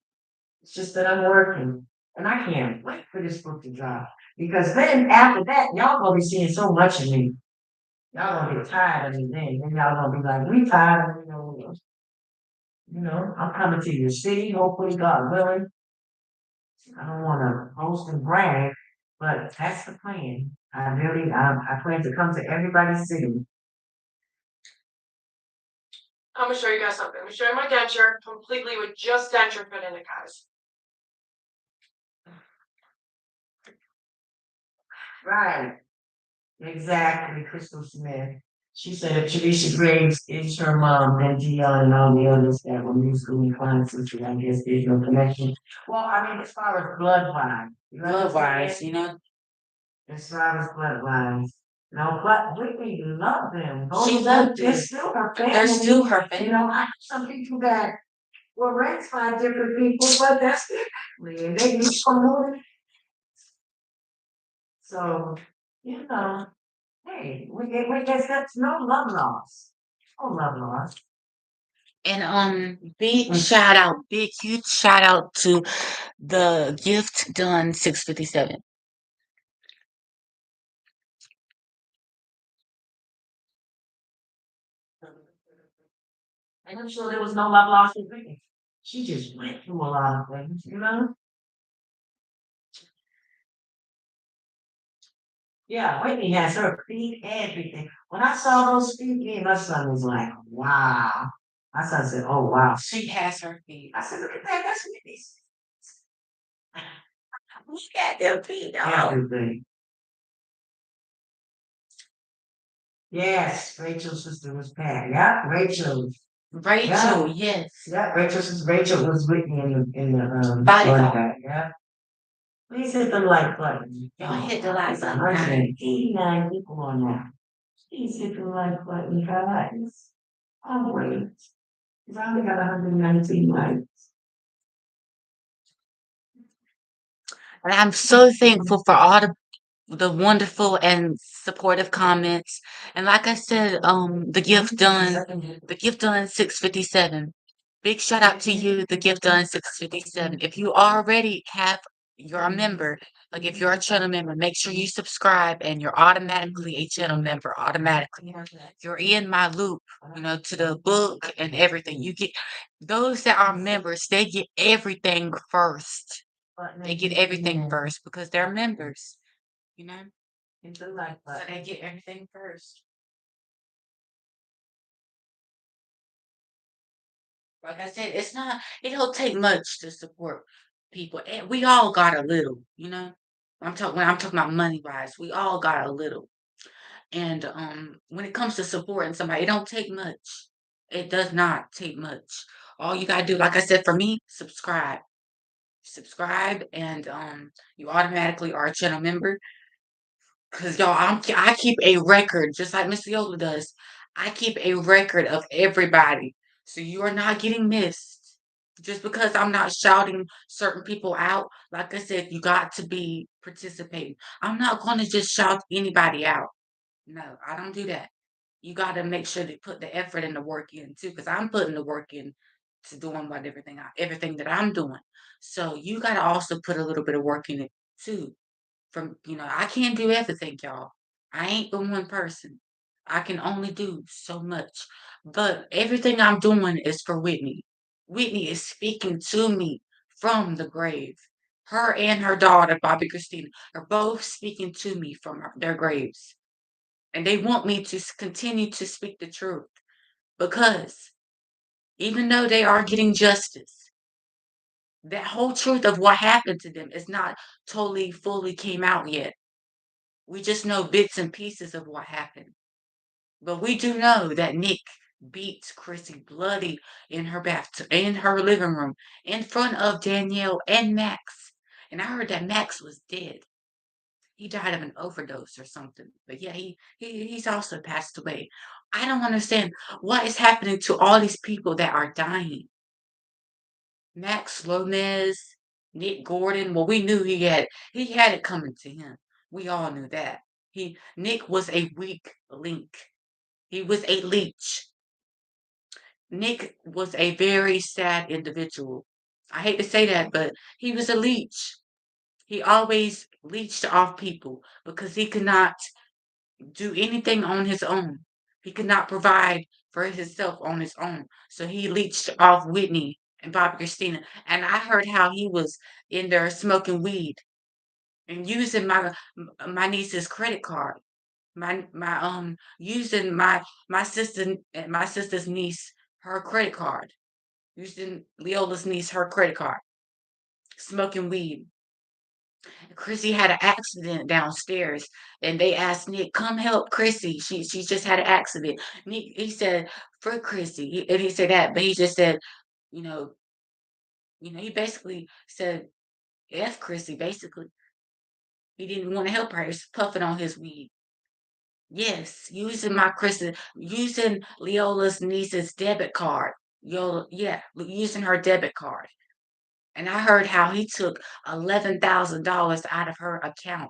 It's just that I'm working. And I can't wait for this book to drop. Because then after that, y'all gonna be seeing so much of me. Y'all gonna get tired of me then. Then y'all gonna be like, we tired of I'm coming to your city, hopefully God willing. I don't wanna boast and brag, but that's the plan. I plan to come to everybody's city. I'm gonna show you guys something. I'm gonna show you my denture completely with just denture put in it, guys. Right. Exactly, Crystal Smith. She said if Teresa Graves is her mom, then Dion and all the others that were musically inclined sisters, I guess there's no connection. Well, I mean, as far as blood wise, blood wise, As far as bloodlines. No, but Whitney loved them. She Those loved they're it. still her They're family. still her You family. know, I know some people that were raised by different people, but that's their family, and they used to move. So, you know, hey, we guess that's no love loss. No love loss. And big huge shout out to the gift done 657. And I'm sure there was no love lost with Whitney. She just went through a lot of things, you know? Yeah, Whitney has her feet, everything. When I saw those feet, me and my son was like, wow. My son said, oh, wow. She has her feet. I said, look at that. That's Whitney's. Look at them feet, dog. Everything. Yes, Rachel's sister was Pat. Yeah, Rachel. Rachel, yes. Yeah, Rachel was Whitney in the Body body count. bag. Yeah. Please hit the like button. Y'all hit the like button, guys. 189 people on that. Please hit the like button, guys. Oh, wait. Because I only got 119 likes. And I'm so thankful for all the wonderful and supportive comments. And like I said, the gift done 657. Big shout out to you, the gift done 657. If you already have you're a member, like if you're a channel member, make sure you subscribe and you're automatically a channel member automatically. You're in my loop, to the book and everything. You get those that are members, they get everything first. They get everything first because they're members, you know? Hit the like So button. they get everything first. Like I said, it don't take much to support people. And we all got a little, when I'm talking about money wise, we all got a little. And when it comes to supporting somebody, it don't take much. It does not take much. All you gotta do, like I said, for me, subscribe. Subscribe and you automatically are a channel member. Cause y'all, I keep a record, just like Miss Leolah does. I keep a record of everybody, so you are not getting missed. Just because I'm not shouting certain people out, like I said, you got to be participating. I'm not going to just shout anybody out. No, I don't do that. You got to make sure to put the effort and the work in too, because I'm putting the work in to doing what everything that I'm doing. So you got to also put a little bit of work in it too. I can't do everything, y'all. I ain't the one person. I can only do so much. But everything I'm doing is for Whitney. Whitney is speaking to me from the grave. Her and her daughter, Bobby Christina, are both speaking to me from their graves. And they want me to continue to speak the truth because even though they are getting justice, that whole truth of what happened to them is not totally fully came out yet. We just know bits and pieces of what happened. But we do know that Nick beat Chrissy bloody in her living room, in front of Danielle and Max. And I heard that Max was dead. He died of an overdose or something. But yeah, he's also passed away. I don't understand what is happening to all these people that are dying. Max Lomez, Nick Gordon. Well, we knew he had it coming to him. We all knew that. Nick was a weak link. He was a leech. Nick was a very sad individual. I hate to say that, but he was a leech. He always leeched off people because he could not do anything on his own. He could not provide for himself on his own. So he leached off Whitney and Bobby Christina. And I heard how he was in there smoking weed and using my niece's credit card. My using my sister's niece her credit card. Using Leola's niece her credit card. Smoking weed. Chrissy had an accident downstairs, and they asked Nick, "Come help Chrissy. She just had an accident." Nick he said, "For Chrissy," and he said that, but he just said, you know, he basically said, "F Chrissy," basically. He didn't want to help her. He was puffing on his weed. Yes, using Leola's niece's debit card. Yeah, using her debit card. And I heard how he took $11,000 out of her account.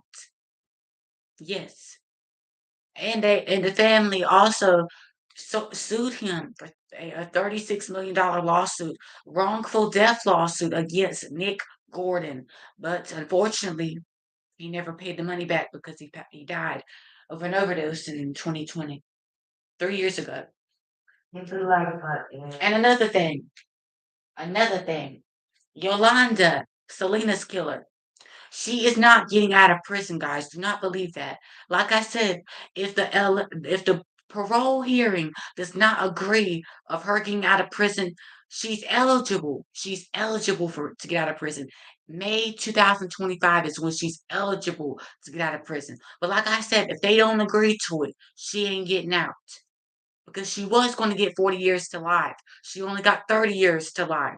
Yes. And the family also sued him for a $36 million lawsuit, wrongful death lawsuit against Nick Gordon. But unfortunately, he never paid the money back because he died of an overdose in 2020, 3 years ago. Hit the like button. And another thing, Yolanda, Selena's killer. She is not getting out of prison, guys. Do not believe that. Like I said, if the parole hearing does not agree of her getting out of prison, she's eligible. She's eligible for to get out of prison. May 2025 is when she's eligible to get out of prison. But like I said, if they don't agree to it, she ain't getting out because she was going to get 40 years to life. She only got 30 years to life.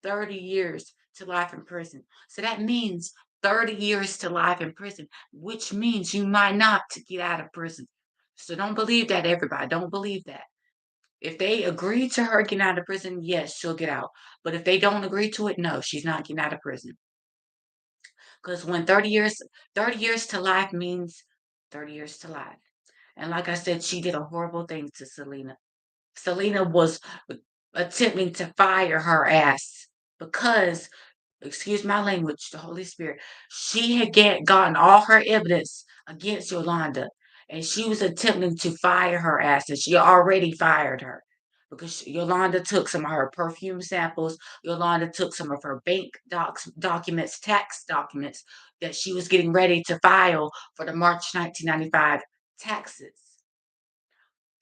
30 years to life in prison. So that means 30 years to life in prison, which means you might not get out of prison. So don't believe that, everybody. Don't believe that. If they agree to her getting out of prison, yes, she'll get out. But if they don't agree to it, no, she's not getting out of prison. Because when 30 years to life means 30 years to life. And like I said, she did a horrible thing to Selena. Selena was attempting to fire her ass because, excuse my language, the Holy Spirit, she had gotten all her evidence against Yolanda, and she was attempting to fire her ass, and she already fired her because Yolanda took some of her perfume samples. Yolanda took some of her bank documents, tax documents that she was getting ready to file for the March 1995 taxes.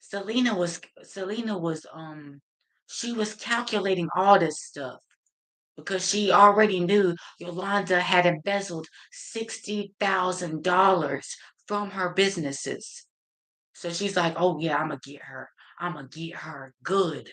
Selena was she was calculating all this stuff because she already knew Yolanda had embezzled $60,000 from her businesses. So she's like, "Oh yeah, I'm gonna get her. I'm gonna get her good."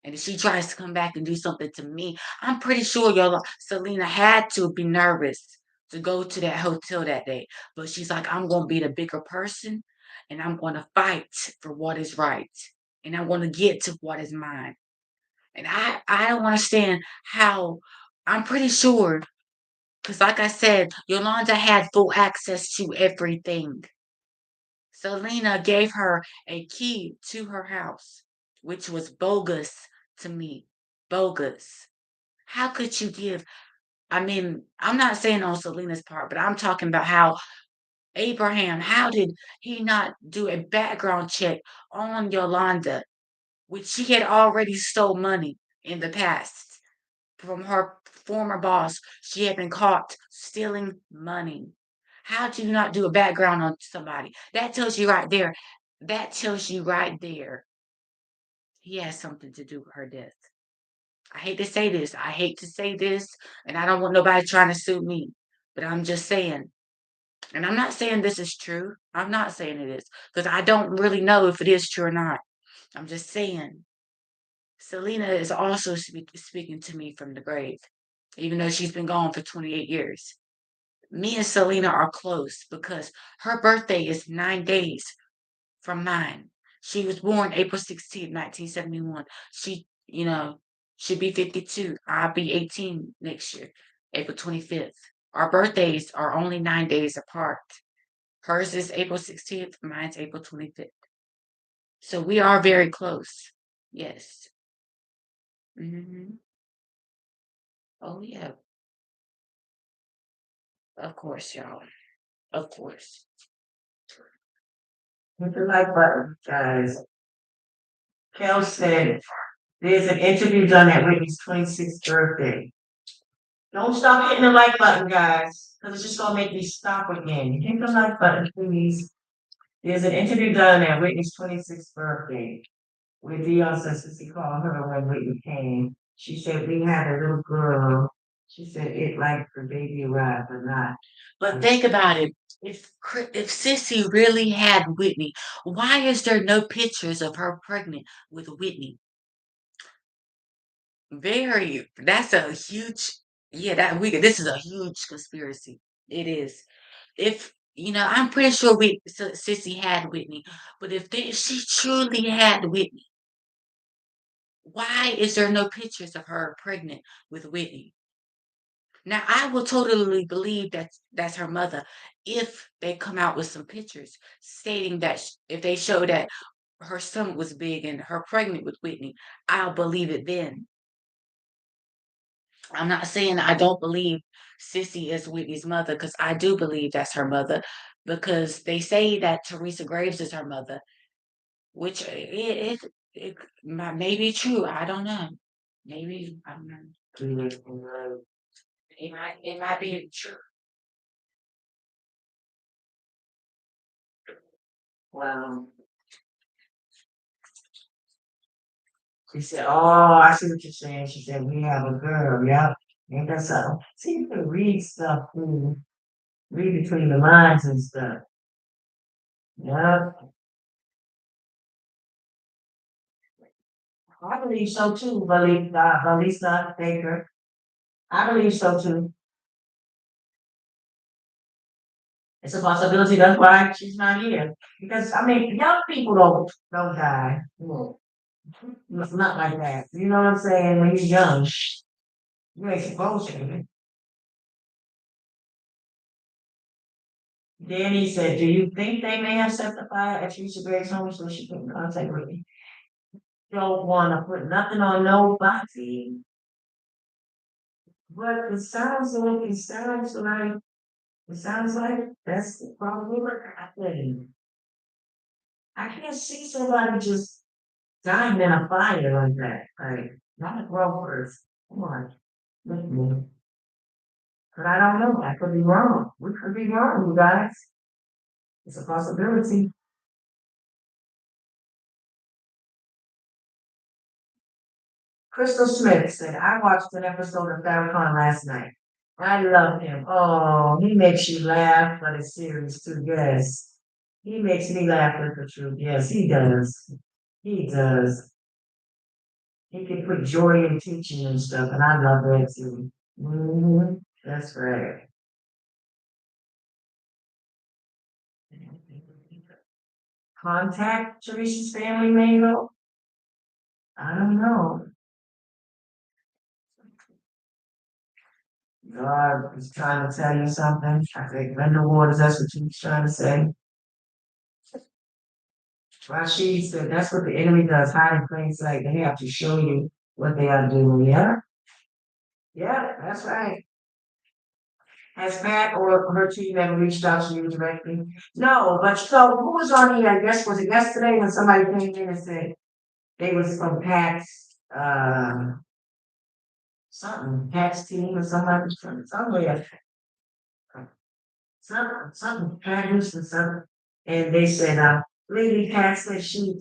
And if she tries to come back and do something to me, I'm pretty sure Selena had to be nervous to go to that hotel that day. But she's like, "I'm gonna be the bigger person, and I'm gonna fight for what is right, and I want to get to what is mine." And I don't understand how. I'm pretty sure because, like I said, Yolanda had full access to everything. Selena gave her a key to her house, which was bogus to me. Bogus. How could you give? I mean, I'm not saying on Selena's part, but I'm talking about how Abraham, how did he not do a background check on Yolanda, which she had already stole money in the past from her former boss? She had been caught stealing money. How do you not do a background on somebody? That tells you right there. That tells you right there. He has something to do with her death. I hate to say this. I hate to say this, and I don't want nobody trying to sue me. But I'm just saying, and I'm not saying this is true. I'm not saying it is because I don't really know if it is true or not. I'm just saying Selena is also speaking to me from the grave, even though she's been gone for 28 years. Me and Selena are close because her birthday is 9 days from mine. She was born April 16th, 1971. She, should be 52. I'll be 18 next year, April 25th. Our birthdays are only 9 days apart. Hers is April 16th, mine's April 25th. So we are very close. Yes. Hmm. Oh, yeah. Of course, y'all. Of course. Hit the like button, guys. Kel said there's an interview done at Whitney's 26th birthday. Don't stop hitting the like button, guys, because it's just gonna make me stop again. Hit the like button, please. There's an interview done at Whitney's 26th birthday. With Dion says Sissy called her when Whitney came. She said we had a little girl. She said it like the baby arrived or not. But think about it. If Sissy really had Whitney, why is there no pictures of her pregnant with Whitney? That's a huge, yeah, this is a huge conspiracy. It is. if I'm pretty sure Sissy had Whitney, but if she truly had Whitney, why is there no pictures of her pregnant with Whitney? Now I will totally believe that's her mother if they come out with some pictures stating that if they show that her stomach was big and her pregnant with Whitney, I'll believe it then. I'm not saying I don't believe Sissy is Whitney's mother because I do believe that's her mother because they say that Teresa Graves is her mother, which it may be true. I don't know. Maybe I don't know. It might be true. Wow. She said, "Oh, I see what you're saying." She said, "We have a girl, yeah." Ain't that something? See, you can read stuff, read between the lines and stuff. Yeah, I believe so too, Valisa Baker. I believe so too. It's a possibility. That's why she's not here. Because I mean, young people don't die. It's not like that. You know what I'm saying? When you're young, you ain't supposed to. Danny said, "Do you think they may have set the fire at Teresa Greg's home so she couldn't contact with me? Don't want to put nothing on nobody, but it sounds like that's the problem with happening. I can't see somebody just dying in a fire like that. Like, not a grown person. Come on. Mm-mm. But I don't know. I could be wrong. We could be wrong, you guys. It's a possibility. Crystal Smith said, I watched an episode of Farrakhan last night. I love him. Oh, he makes you laugh, but it's serious too. Yes. He makes me laugh with the truth. Yes, he does. He does. He can put joy in teaching and stuff, and I love that too. That's right. Contact Teresa's family, maybe? I don't know. God is trying to tell you something. I think Linda Waters, that's what she was trying to say. Rashid said that's what the enemy does, hide in plain sight. They have to show you what they are doing. Yeah, yeah, that's right. Has Pat or her team ever reached out to you directly? No, but so who was on here? I guess was it yesterday when somebody came in and said they was from Pat's something, Pat's team or somebody somewhere. Something Paris or something. And they said, Lady Pat said she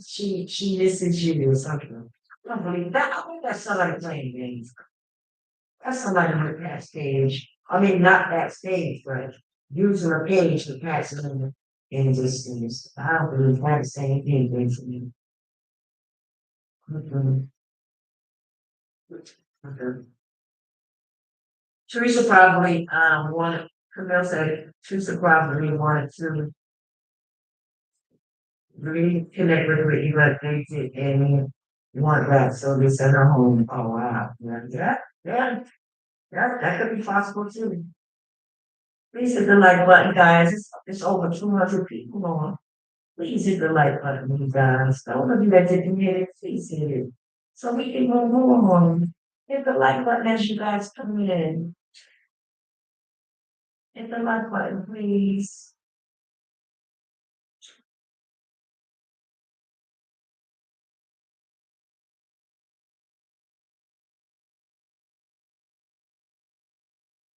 misses you or something. I don't believe that. I think that's somebody playing games. That's somebody with Pat's page. I mean, not Pat's page, but using her page for Pat's number and just things. I don't believe Pat is saying anything to me. Mhm. Mhm. Teresa probably wanted, Camille said Teresa probably wanted to reconnect with you, but they did, and you want that, so they sent her home. Oh, wow. Yeah, yeah, yeah, yeah, that could be possible too. Please hit the like button, guys. It's over 200 people on. Please hit the like button, you guys. Those of you that didn't hit it, please hit it. So we can go on. Hit the like button as you guys come in. Hit the like button, please.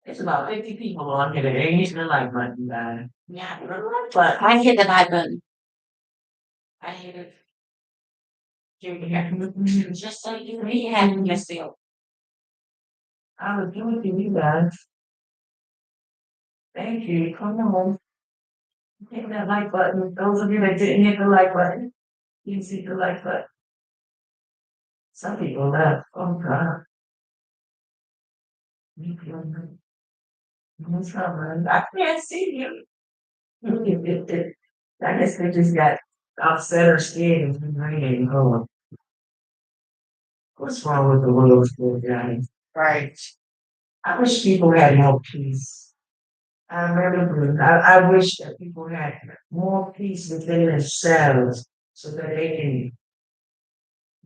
It's about 50 people on here. They ain't hitting the like button, guys. Yeah, hit the like button. I hit the like button. I hit it. Just so you may have yourself. I was doing to you guys. Thank you. Come on. Hit that like button. Those of you that didn't hit the like button, please hit the like button. Some people left. Oh God. No problem. I can't see you. I guess they just got upset or scared and raining. Oh, what's wrong with the little school guys? Right. I wish people had more peace. I remember, I wish that people had more peace within themselves so that they can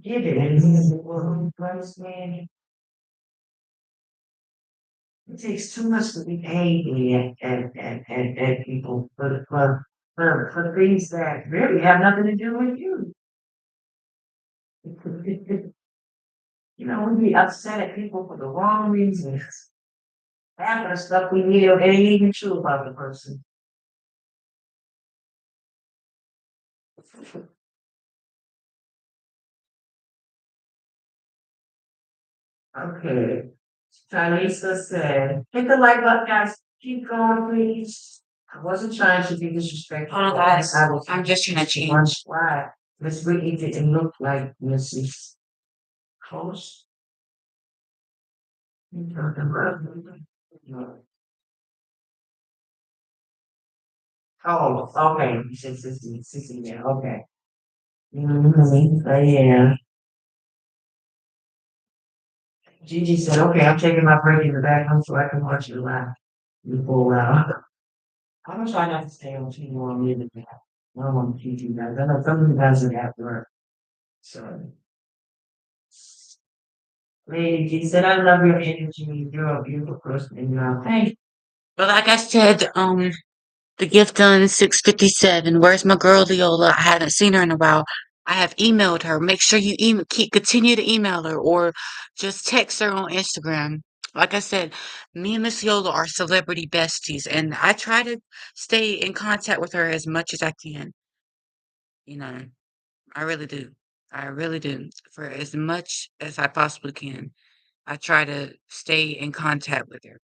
give it. And the world, man, it takes too much to be angry at people for things that really have nothing to do with you. You know, we be upset at people for the wrong reasons. Half of the stuff we hear ain't even true about the person. Okay. Talisa said, hit the like button, guys. Keep going, please. I wasn't trying to be disrespectful. Hold on, guys. I was I'm just trying to change. once why Miss Whitney didn't look like Mrs. Close. Oh, okay. You said sissy, yeah, okay. Yeah. Gigi said, okay, I'm taking my break in the back home so I can watch you laugh. You pull out. I'm gonna try not to stay on too long either. I don't want to keep you guys. I know some of you guys are at work. So, Lady G said, I love your energy. You're a beautiful person. And you're thank But like I said, the gift done 6:57. Where's my girl Leola? I haven't seen her in a while. I have emailed her. Make sure you continue to email her or just text her on Instagram. Like I said, me and Miss Yola are celebrity besties, and I try to stay in contact with her as much as I can. You know, I really do. I really do. For as much as I possibly can, I try to stay in contact with her.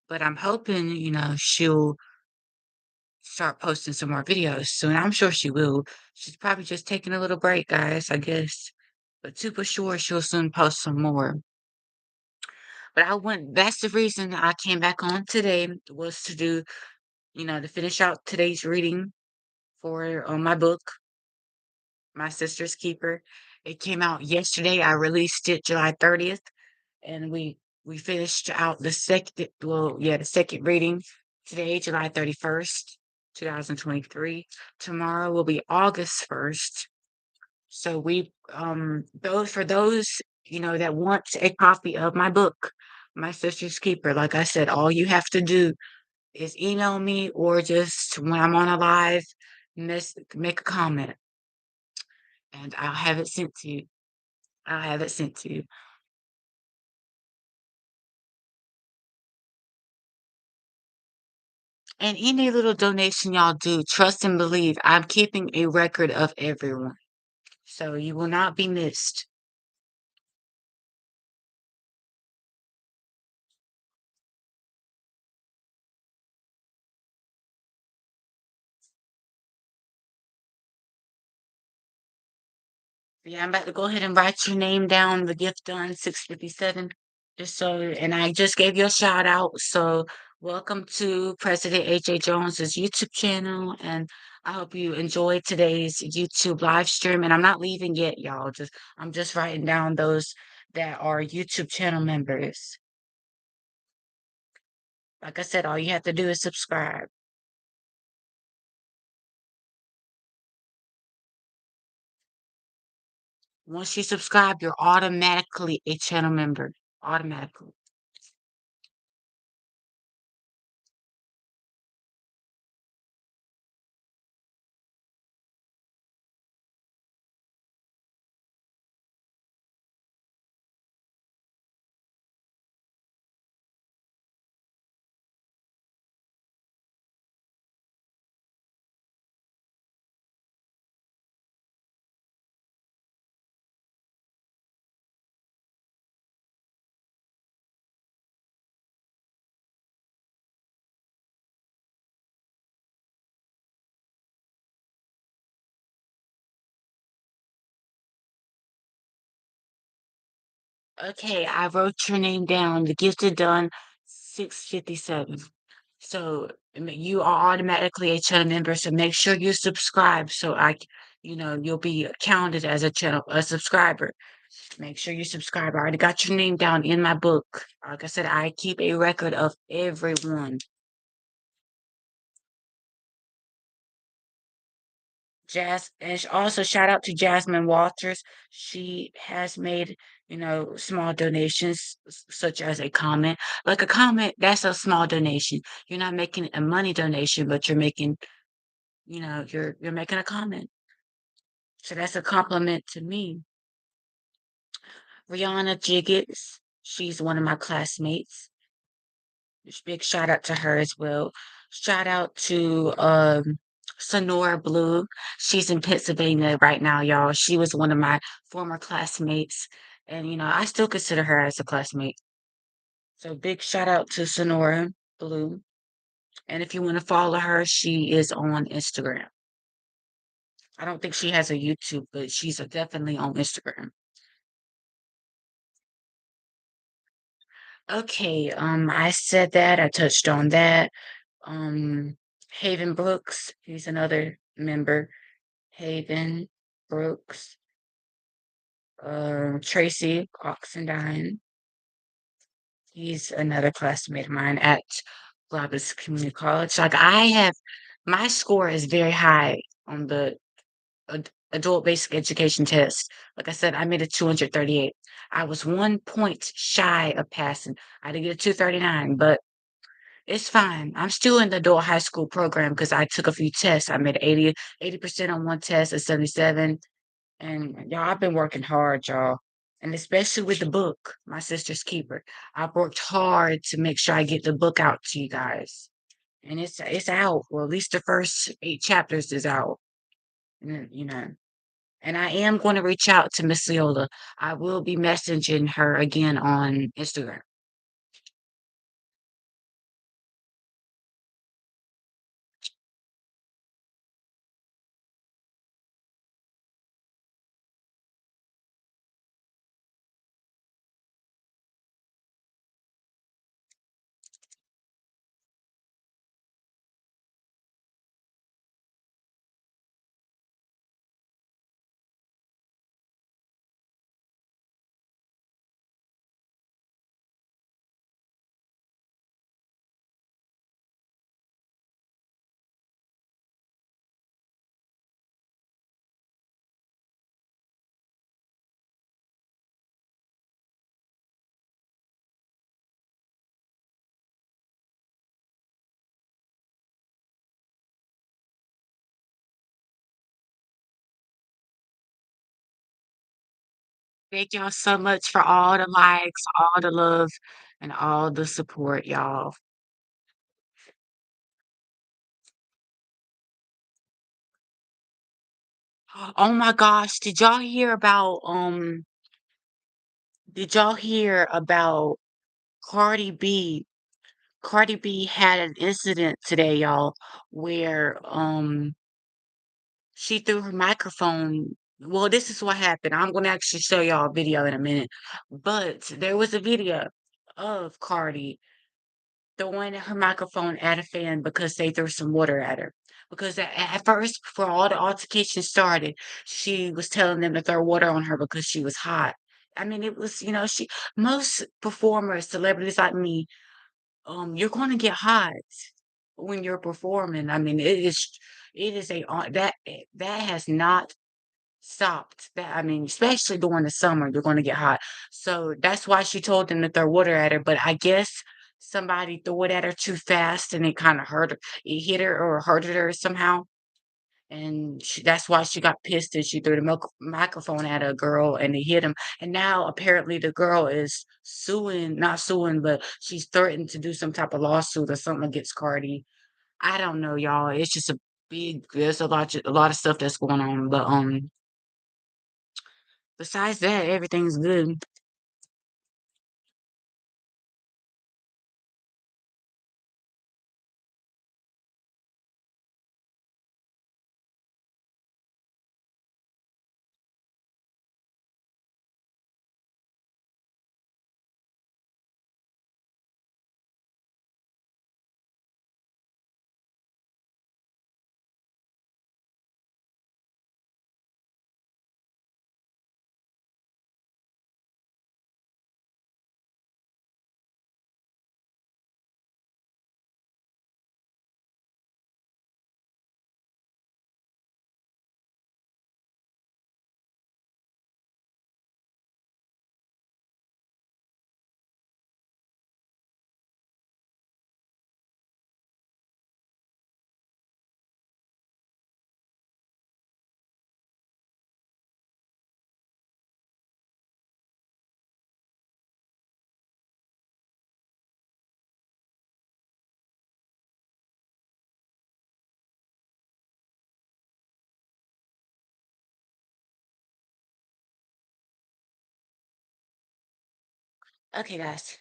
But I'm hoping, she'll start posting some more videos soon. I'm sure she will. She's probably just taking a little break, guys, I guess. But super sure she'll soon post some more. But that's the reason I came back on today was to do, to finish out today's reading for my book, My Sister's Keeper. It came out yesterday. I released it July 30th, and we finished out the second reading today, July 31st, 2023. Tomorrow will be August 1st. So those that want a copy of my book, My Sister's Keeper, like I said, all you have to do is email me or just when I'm on a live, make a comment and I'll have it sent to you. I'll have it sent to you. And any little donation y'all do, trust and believe I'm keeping a record of everyone. So you will not be missed. Yeah, I'm about to go ahead and write your name down, the gift done 657. Just so and I just gave you a shout out. So welcome to President AJ Jones's YouTube channel. And I hope you enjoyed today's YouTube live stream. And I'm not leaving yet, y'all. I'm just writing down those that are YouTube channel members. Like I said, all you have to do is subscribe. Once you subscribe, you're automatically a channel member. Automatically. Okay, I wrote your name down. The gifted done 657. So you are automatically a channel member. So make sure you subscribe. So you'll be counted as a subscriber. Make sure you subscribe. I already got your name down in my book. Like I said, I keep a record of everyone. Also shout out to Jasmine Walters. She has made, small donations such as a comment. Like a comment, that's a small donation. You're not making a money donation, but you're making, you're making a comment. So that's a compliment to me. Rihanna Jiggets, she's one of my classmates. Big shout out to her as well. Shout out to Sonora Blue. She's in Pennsylvania right now, y'all. She was one of my former classmates. And I still consider her as a classmate. So big shout out to Sonora Blue. And if you want to follow her, she is on Instagram. I don't think she has a YouTube, but she's definitely on Instagram. Okay, I said that, I touched on that. Um, Haven Brooks, he's another member. Haven Brooks, Tracy Oxendine, he's another classmate of mine at Glavis Community College. Like my score is very high on the adult basic education test. Like I said, I made a 238. I was 1 point shy of passing. I didn't get a 239, but it's fine. I'm still in the adult high school program because I took a few tests. I made 80% on one test, a 77. And y'all, I've been working hard, y'all. And especially with the book, My Sister's Keeper. I've worked hard to make sure I get the book out to you guys. And it's out. Well, at least the first 8 chapters is out. And I am going to reach out to Miss Leola. I will be messaging her again on Instagram. Thank y'all so much for all the likes, all the love, and all the support, y'all. Oh my gosh, did y'all hear about Cardi B? Cardi B had an incident today, y'all, where she threw her microphone. Well, this is what happened. I'm gonna actually show y'all a video in a minute. But there was a video of Cardi throwing her microphone at a fan because they threw some water at her. Because at first, before all the altercation started, she was telling them to throw water on her because she was hot. I mean, it was, most performers, celebrities like me, you're gonna get hot when you're performing. I mean, it is that has not stopped. That I mean, especially during the summer, you're gonna get hot. So that's why she told them to throw water at her. But I guess somebody threw it at her too fast and it kind of hurt her. It hit her or hurted her somehow. And that's why she got pissed and she threw the microphone at a girl and it hit him. And now apparently the girl is suing, not suing, but she's threatened to do some type of lawsuit or something against Cardi. I don't know, y'all. It's just there's a lot of stuff that's going on. But besides that, everything's good. Okay, guys.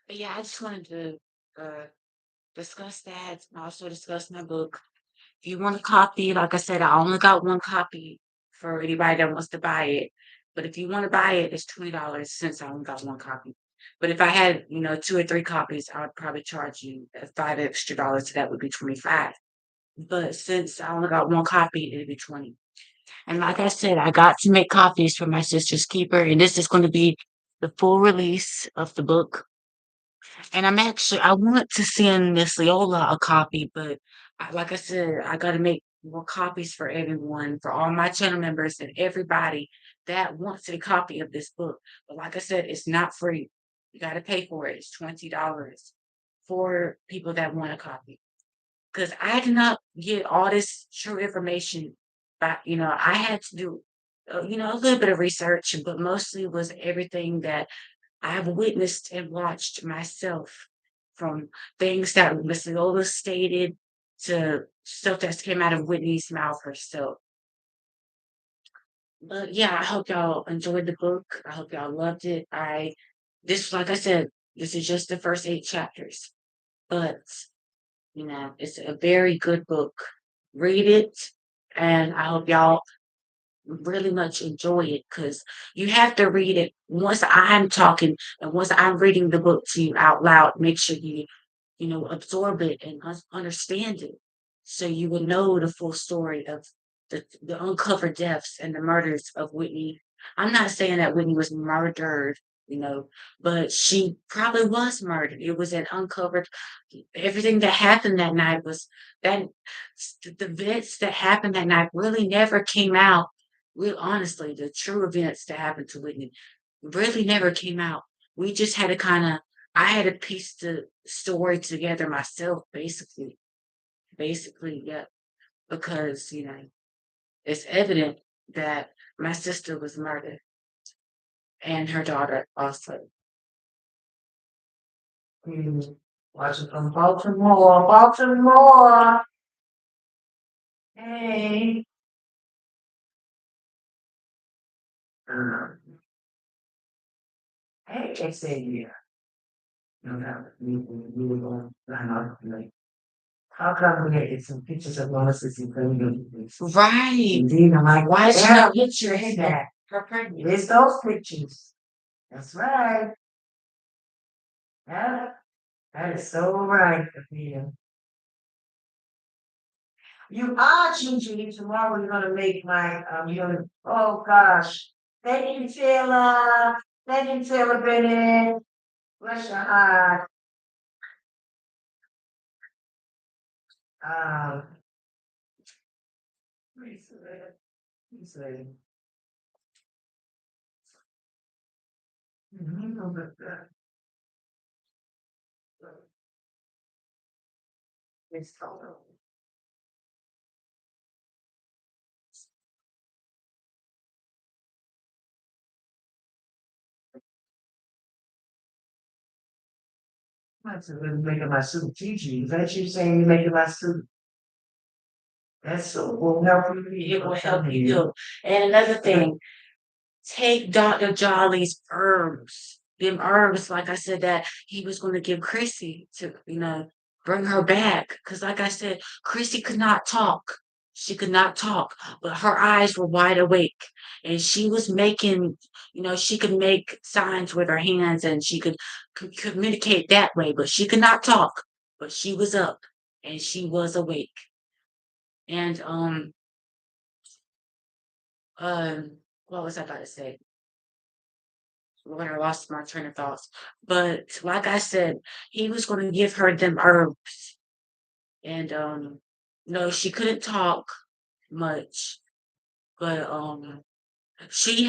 But yeah, I just wanted to discuss that and also discuss my book. If you want a copy, like I said, I only got one copy for anybody that wants to buy it. But if you want to buy it, it's $20 since I only got one copy. But if I had, two or three copies, I would probably charge you five extra dollars. So that would be 25. But since I only got one copy, it'd be 20. And like I said, I got to make copies for my sister's keeper, and this is going to be the full release of the book. And I want to send Miss Leola a copy, but like I said, I got to make more copies for everyone, for all my channel members and everybody that wants a copy of this book. But like I said, it's not free. You got to pay for it. It's $20 for people that want a copy. Because I did not get all this true information, but I had to do, a little bit of research, but mostly was everything that I've witnessed and watched myself, from things that Miss Lola stated to stuff that came out of Whitney's mouth herself. But yeah, I hope y'all enjoyed the book. I hope y'all loved it. Like I said, this is just the first 8 chapters, but it's a very good book. Read it, and I hope y'all really much enjoy it, because you have to read it once I'm talking and once I'm reading the book to you out loud. Make sure you absorb it and understand it, so you will know the full story of the uncovered deaths and the murders of Whitney. I'm not saying that Whitney was murdered, but she probably was murdered. It was an uncovered, everything that happened that night was that the events that happened that night really never came out. Real honestly, the true events that happened to Whitney really never came out. We just had to I had to piece the story together myself, basically. Basically, yeah. Because, it's evident that my sister was murdered and her daughter also. Mm, watching from Baltimore, Baltimore. Hey. Uh, hey, they say yeah. We were going to find out, like, how come we get some pictures of Lois in pregnant? Right. Indeed, I'm like, Why she yeah, not get your it's head that. back? Her pregnant. It's those pictures. That's right. Yeah, that is so right, Sophia. You are changing tomorrow. You're gonna make my you're gonna oh gosh. Thank you, Taylor. Thank you, Taylor Bennett. Bless your heart. Um please, please, it's total. That's really making my suit teachy. Is that you saying you're making my suit? That's so will help you. It will help you heal. And another thing, take Dr. Jolly's herbs. Them herbs, like I said, that he was going to give Chrissy to, bring her back. Because, like I said, Chrissy could not talk. She could not talk, but her eyes were wide awake. And she was making, she could make signs with her hands, and she could communicate that way, but she could not talk. But she was up and she was awake. And, what was I about to say? When I lost my train of thoughts. But like I said, he was going to give her them herbs, and no, she couldn't talk much, but she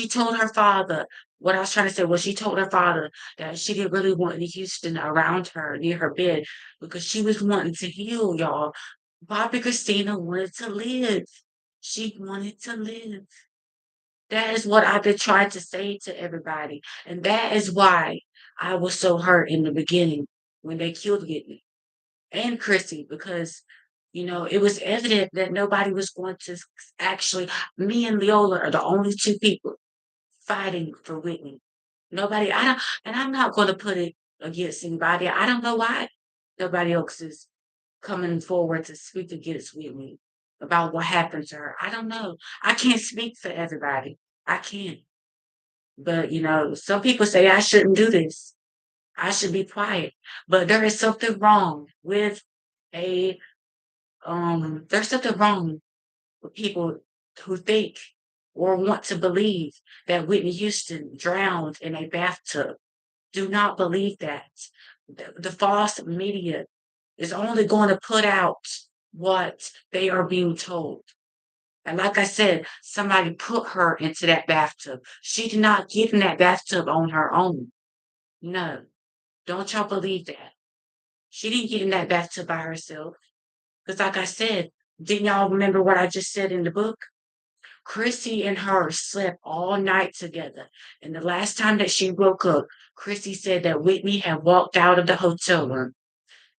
told her father. What I was trying to say was, she told her father that she didn't really want any Houston around her near her bed, because she was wanting to heal, y'all. Bobby Christina wanted to live. She wanted to live. That is what I've been trying to say to everybody. And that is why I was so hurt in the beginning when they killed Whitney and Chrissy, because, it was evident that nobody was going to actually, me and Leola are the only two people fighting for Whitney. Nobody, I don't, and I'm not going to put it against anybody. I don't know why nobody else is coming forward to speak against Whitney about what happened to her. I don't know. I can't speak for everybody. I can't. But some people say I shouldn't do this. I should be quiet. But there is something wrong with a there's something wrong with people who think or want to believe that Whitney Houston drowned in a bathtub. Do not believe that. The false media is only going to put out what they are being told. And like I said, somebody put her into that bathtub. She did not get in that bathtub on her own. No, don't y'all believe that. She didn't get in that bathtub by herself. Because, like I said, didn't y'all remember what I just said in the book? Chrissy and her slept all night together. And the last time that she woke up, Chrissy said that Whitney had walked out of the hotel room.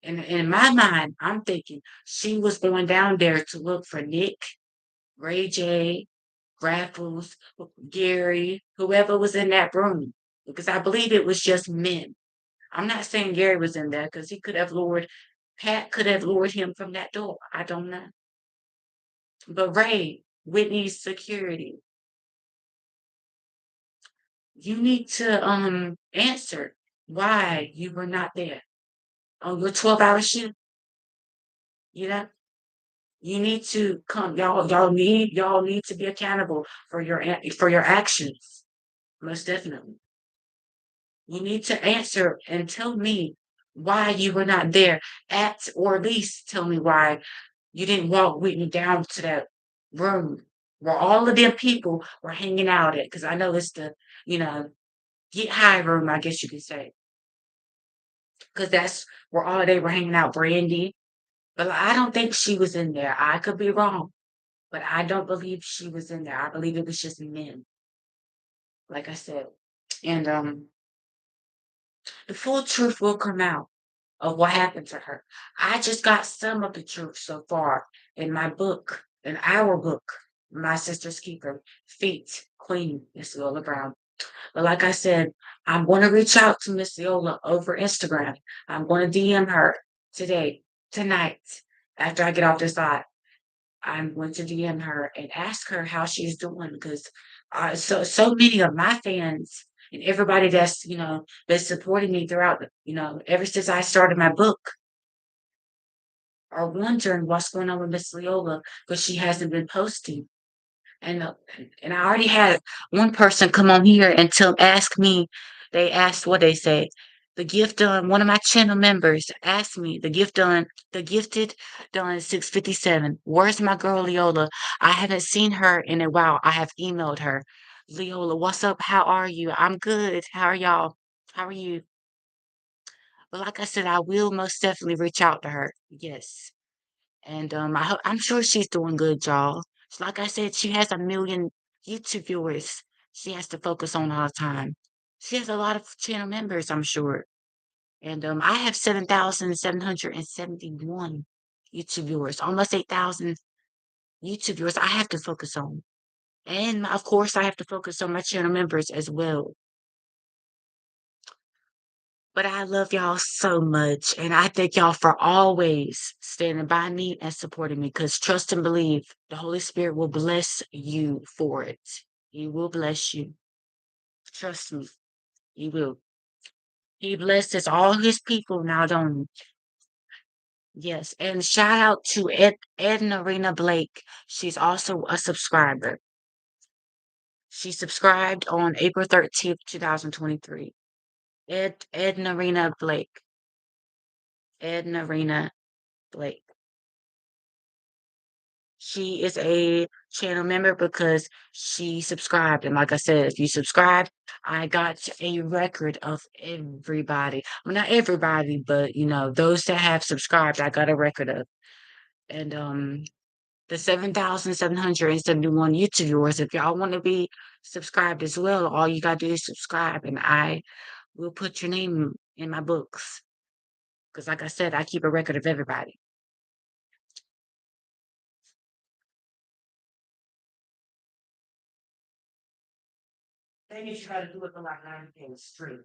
And in my mind, I'm thinking she was going down there to look for Nick, Ray J, Raffles, Gary, whoever was in that room. Because I believe it was just men. I'm not saying Gary was in there because Pat could have lured him from that door. I don't know. But Ray, Whitney's security, you need to answer why you were not there on your 12-hour shift. You know, you need to come. Y'all need to be accountable for your actions. Most definitely. You need to answer and tell me why you were not there or at least tell me why you didn't walk with me down to that room where all of them people were hanging out at. Because I know it's the, you know, get high room, I guess you could say. Because that's where all they were hanging out, Brandy. But I don't think she was in there. I could be wrong, but I don't believe she was in there. I believe it was just men, like I said. And the full truth will come out of what happened to her. I just got some of the truth so far in my book, in our book, My Sister's Keeper, Feet, Queen, Miss Leolah Brown. But like I said, I'm going to reach out to Miss Leolah over Instagram. I'm going to DM her today, tonight, after I get off this live. I'm going to DM her and ask her how she's doing because so many of my fans and everybody that's been supporting me throughout ever since I started my book are wondering what's going on with Miss Leolah because she hasn't been posting. And and I already had one person come on here and ask me. They asked what they say. The gift done. One of my channel members asked me. The gifted done 657. Where's my girl Leolah? I haven't seen her in a while. I have emailed her. Leolah, what's up? How are you? I'm good. How are y'all? How are you? But like I said, I will most definitely reach out to her. Yes. And I'm sure she's doing good, y'all. Like I said, she has a million YouTube viewers. She has to focus on all the time. She has a lot of channel members, I'm sure. And I have 7,771 YouTube viewers, almost 8,000 YouTube viewers. I have to focus on, and of course, I have to focus on my channel members as well. But I love y'all so much. And I thank y'all for always standing by me and supporting me because trust and believe the Holy Spirit will bless you for it. He will bless you. Trust me. He will. He blesses all his people now, don't he? Yes. And shout out to Edna Rena Blake. She's also a subscriber. She subscribed on April 13th, 2023. Edna Rena Blake. Edna Rena Blake. She is a channel member because she subscribed. And like I said, if you subscribe, I got a record of everybody. Well, not everybody, but those that have subscribed, I got a record of. And the 7,771 YouTube viewers, if y'all want to be subscribed as well, all you gotta do is subscribe and I will put your name in my books. Because like I said, I keep a record of everybody. you gotta do it for like 90 days straight.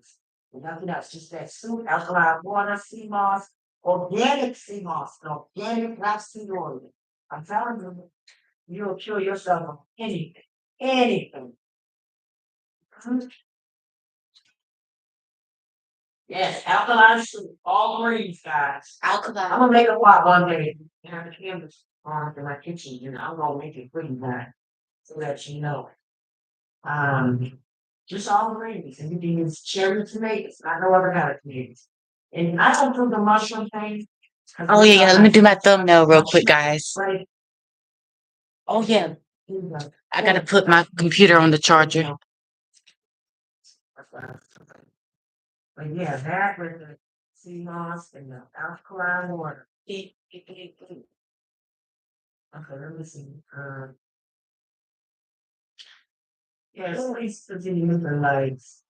And nothing else, just that soup, alkaline water, sea moss, organic sea moss, and organic black sea oil. I'm telling you, you'll kill yourself of anything, anything. Mhm. Yes, alkaline soup, all greens, guys. I'm Alkaline. gonna make a pot one day. And have the canvas on in my kitchen, and I'm gonna make it green that so that you know. Um, just all the greens. Everything is cherry tomatoes. I know other kind of tomatoes. And I don't do the mushroom thing. 'Cause Oh we yeah, got yeah. Let me like do my thumbnail real quick, mushroom, guys. but it Oh yeah, is like I gotta put my computer on the charger. But yeah, that with the sea moss and the alkaline water. Okay, let me see. Yeah, so it's continue the lights.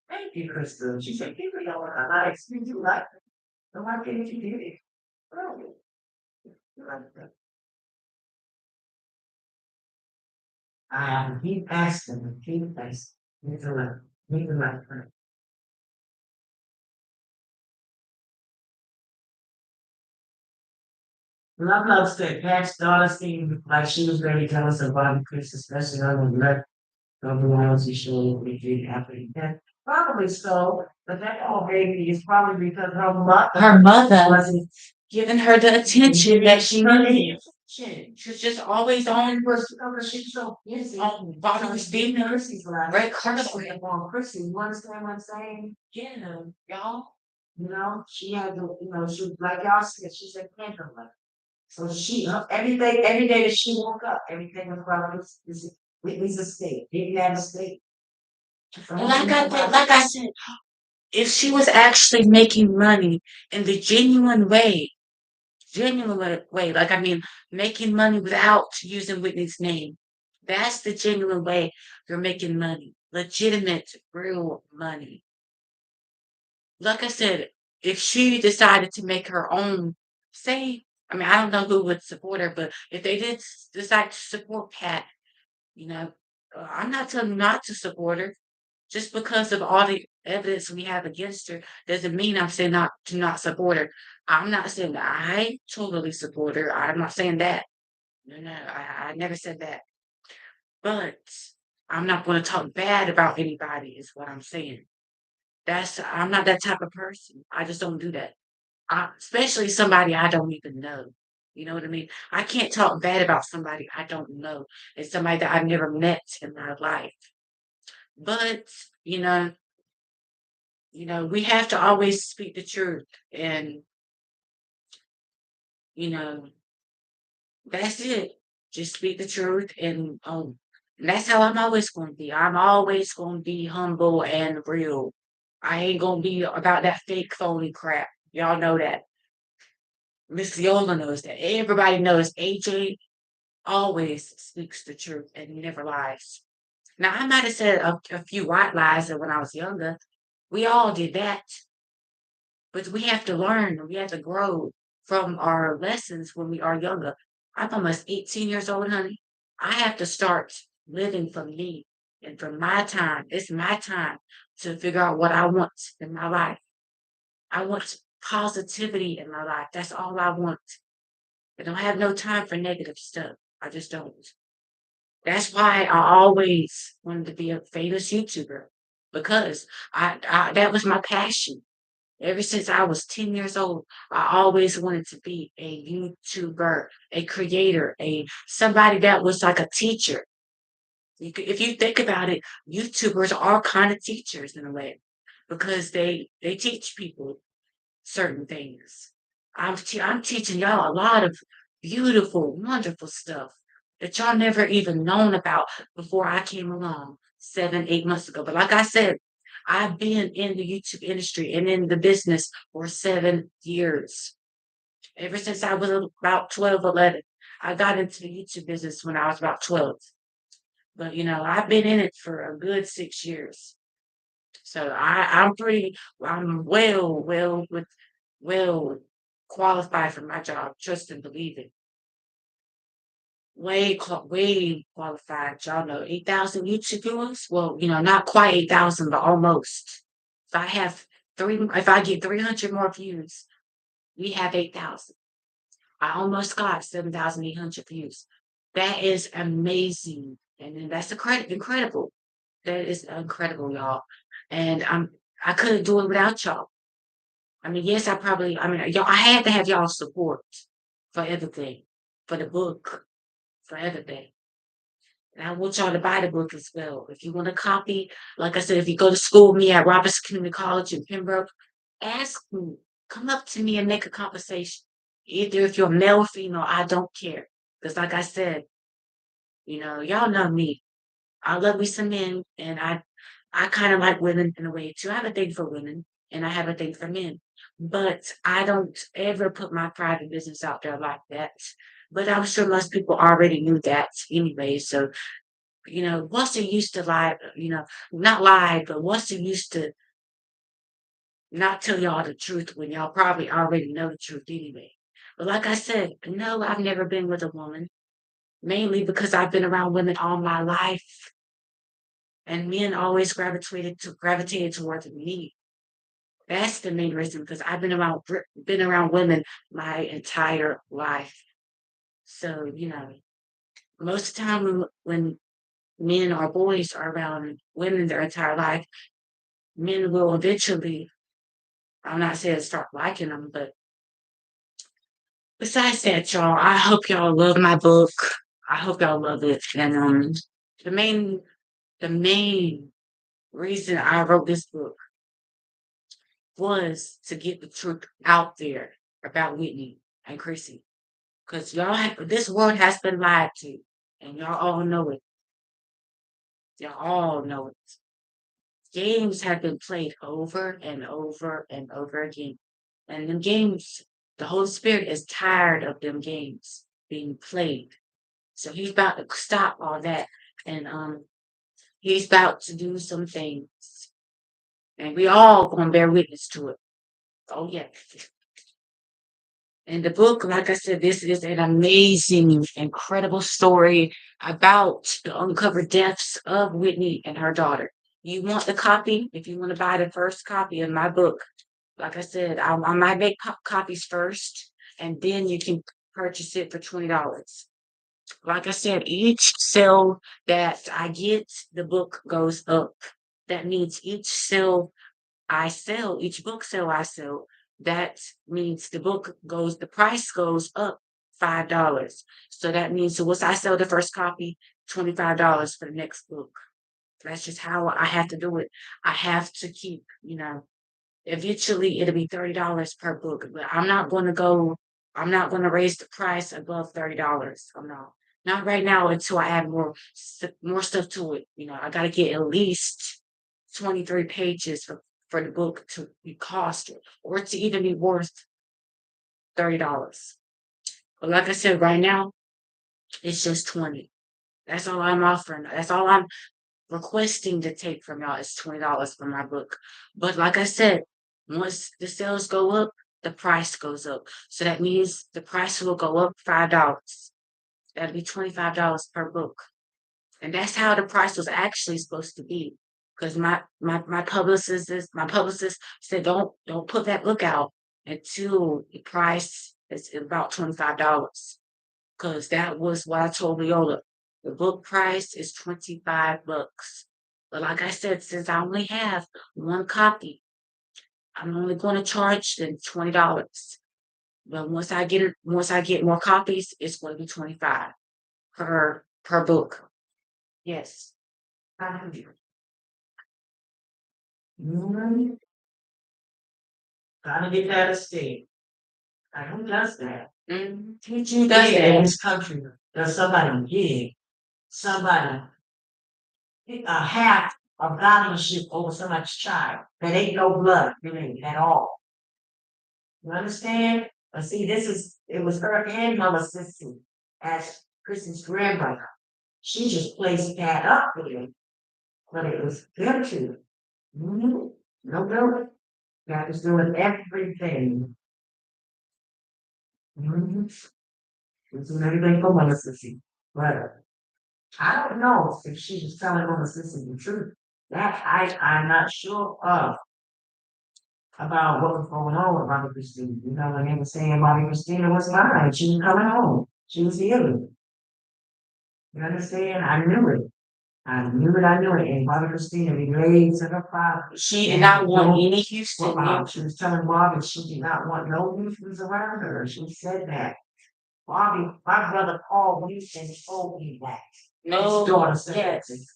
Thank you, Crystal. She said, people don't want to like, you do like it. No, why can't you do it? Really? You like that? Keep asking, keep asking. Need to like her. Love said, Pat's daughter seemed like she was ready to tell us about Chris, especially on the left. Everyone else is showing what did happen. Yeah, probably so, but that old baby is probably because her mother wasn't Giving her the attention that she needed. attention. She's just always on Because she's so busy. on bottom She's being spinning. Chrissy's life. Red Chrissy carpet. on Chrissy. You understand what I'm saying? Yeah, y'all. You know, she had to, she like y'all said, she's a candlelight. So every day that she woke up, everything was about this Whitney's estate, Big Dad's estate. So And like I said, if she was actually making money in the genuine way, like I mean, making money without using Whitney's name, that's the genuine way you're making money, legitimate, real money. Like I said, if she decided to make her own, say, I mean, I don't know who would support her, but if they did decide to support Pat, you know, I'm not telling you not to support her. Just because of all the evidence we have against her doesn't mean I'm saying not to not support her. I'm not saying that I totally support her. I'm not saying that. No, no, I never said that. But I'm not going to talk bad about anybody, is what I'm saying. I'm not that type of person. I just don't do that. Especially somebody I don't even know. You know what I mean? I can't talk bad about somebody I don't know. It's somebody that I've never met in my life. But, you know, we have to always speak the truth. And, you know, that's it. Just speak the truth. And that's how I'm always going to be. I'm always going to be humble and real. I ain't going to be about that fake, phony crap. Y'all know that. Miss Leolah knows that. Everybody knows AJ always speaks the truth and never lies. Now, I might have said a few white lies when I was younger. We all did that. But we have to learn, we have to grow from our lessons when we are younger. I'm almost 18 years old, honey. I have to start living for me and for my time. It's my time to figure out what I want in my life. I want positivity in my life. That's all I want. I don't have no time for negative stuff. I just don't. That's why I always wanted to be a famous YouTuber because I that was my passion. Ever since I was 10 years old, I always wanted to be a YouTuber, a creator, a somebody that was like a teacher. If you think about it, YouTubers are kind of teachers in a way because they teach people certain things. I'm teaching y'all a lot of beautiful, wonderful stuff that y'all never even known about before I came along 7, 8 months ago. But like I said, I've been in the YouTube industry and in the business for 7 years. Ever since I was about 12, 11. I got into the YouTube business when I was about 12. But I've been in it for a good 6 years. So I'm well qualified for my job. Trust and believe it. way qualified. Y'all know 8,000 YouTube viewers. Well, not quite 8,000, but almost. If I have if I get 300 more views, we have 8,000. I almost got 7,800 views. That is amazing, and then that's incredible. That is incredible, y'all. And I couldn't do it without y'all. I mean, yes, y'all, I had to have y'all support for everything, for the book, for everything. And I want y'all to buy the book as well. If you want a copy, like I said, if you go to school with me at Roberts Community College in Pembroke, ask me, come up to me and make a conversation. Either if you're male or female, I don't care. Because like I said, y'all know me. I love me some men, and I kind of like women in a way too. I have a thing for women, and I have a thing for men, but I don't ever put my private business out there like that. But I'm sure most people already knew that anyway. So what's the use to lie? Not lie, but what's the use to not tell y'all the truth when y'all probably already know the truth anyway? But like I said, no, I've never been with a woman, mainly because I've been around women all my life. And men always gravitated towards me. That's the main reason because I've been around women my entire life. So most of the time when men or boys are around women their entire life, men will eventually. I'm not saying start liking them, but besides that, y'all, I hope y'all love my book. I hope y'all love it. And the main the main reason I wrote this book was to get the truth out there about Whitney and Chrissy. Because this world has been lied to, and y'all all know it. Y'all all know it. Games have been played over and over and over again. And them games, the Holy Spirit is tired of them games being played. So he's about to stop all that. And he's about to do some things. And we all gonna bear witness to it. Oh yeah. In the book, like I said, this is an amazing, incredible story about the uncovered deaths of Whitney and her daughter. You want the copy? If you want to buy the first copy of my book, like I said, I might make copies first, and then you can purchase it for $20. Like I said, each sale that I get, the book goes up. That means each sale I sell, each book sale I sell, that means the price goes up $5. So that means so once I sell the first copy, $25 for the next book. That's just how I have to do it. I have to keep, eventually it'll be $30 per book. But I'm not gonna raise the price above $30. I'm not right now until I add more stuff to it. I gotta get at least 23 pages for the book to be cost or to even be worth $30. But like I said, right now it's just 20. That's all I'm offering. That's all I'm requesting to take from y'all is $20 for my book. But like I said, once the sales go up, the price goes up. So that means the price will go up $5. That'll be $25 per book. And that's how the price was actually supposed to be. Because my publicist said don't put that book out until the price is about $25. Because that was what I told Leolah. The book price is 25 bucks. But like I said, since I only have one copy, I'm only going to charge them $20. But once I get more copies, it's going to be 25 per book. Yes. Mhm. Gotta get that estate. Who does that? Who does that in this country? There's somebody big, somebody half of guardianship over somebody's child. That ain't no blood really at all. You understand? But see, it was her and Mother Sissy as Chrissy's grandmother. She just placed that up there, but it was them two. Mm-hmm. No. God is doing everything. Mm-hmm. He's doing everything for Mother Sissy. But I don't know if she was telling on the sister the truth. That I'm not sure of about what was going on with Bobby Christina. You know, when they were saying Bobby Christina was fine, she was coming home, she was healing. You understand? I knew it. I knew it, I knew it. And Bobby Christina relayed to her father. She did And not want no, any Houston she was telling Bobby she did not want no Houstons around her. She said that. Bobby, my brother Paul Houston told me that. His no, daughter said that. yes,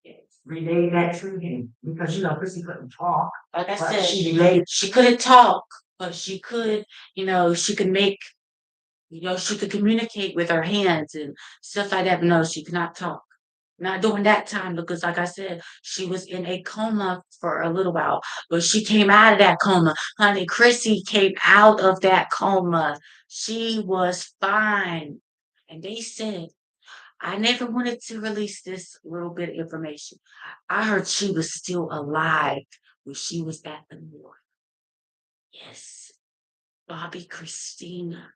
yes. Relayed that to him because you know Chrissy couldn't talk, Like I but said, she relayed. she couldn't talk, but she could, she could make, she could communicate with her hands and stuff like that. But no, she could not talk. Not during that time because, like I said, she was in a coma for a little while, but she came out of that coma. Honey, Chrissy came out of that coma. She was fine. And they said, I never wanted to release this little bit of information. I heard she was still alive when she was at the morgue. Yes, Bobby Christina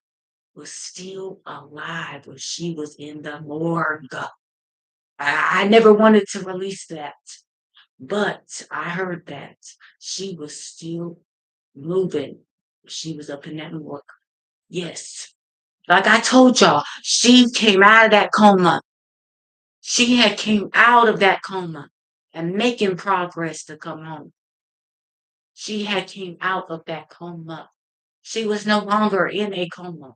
was still alive when she was in the morgue. I never wanted to release that, but I heard that she was still moving. She was up in that morgue. Yes. Like I told y'all, she came out of that coma. She had came out of that coma and making progress to come home. She had came out of that coma. She was no longer in a coma.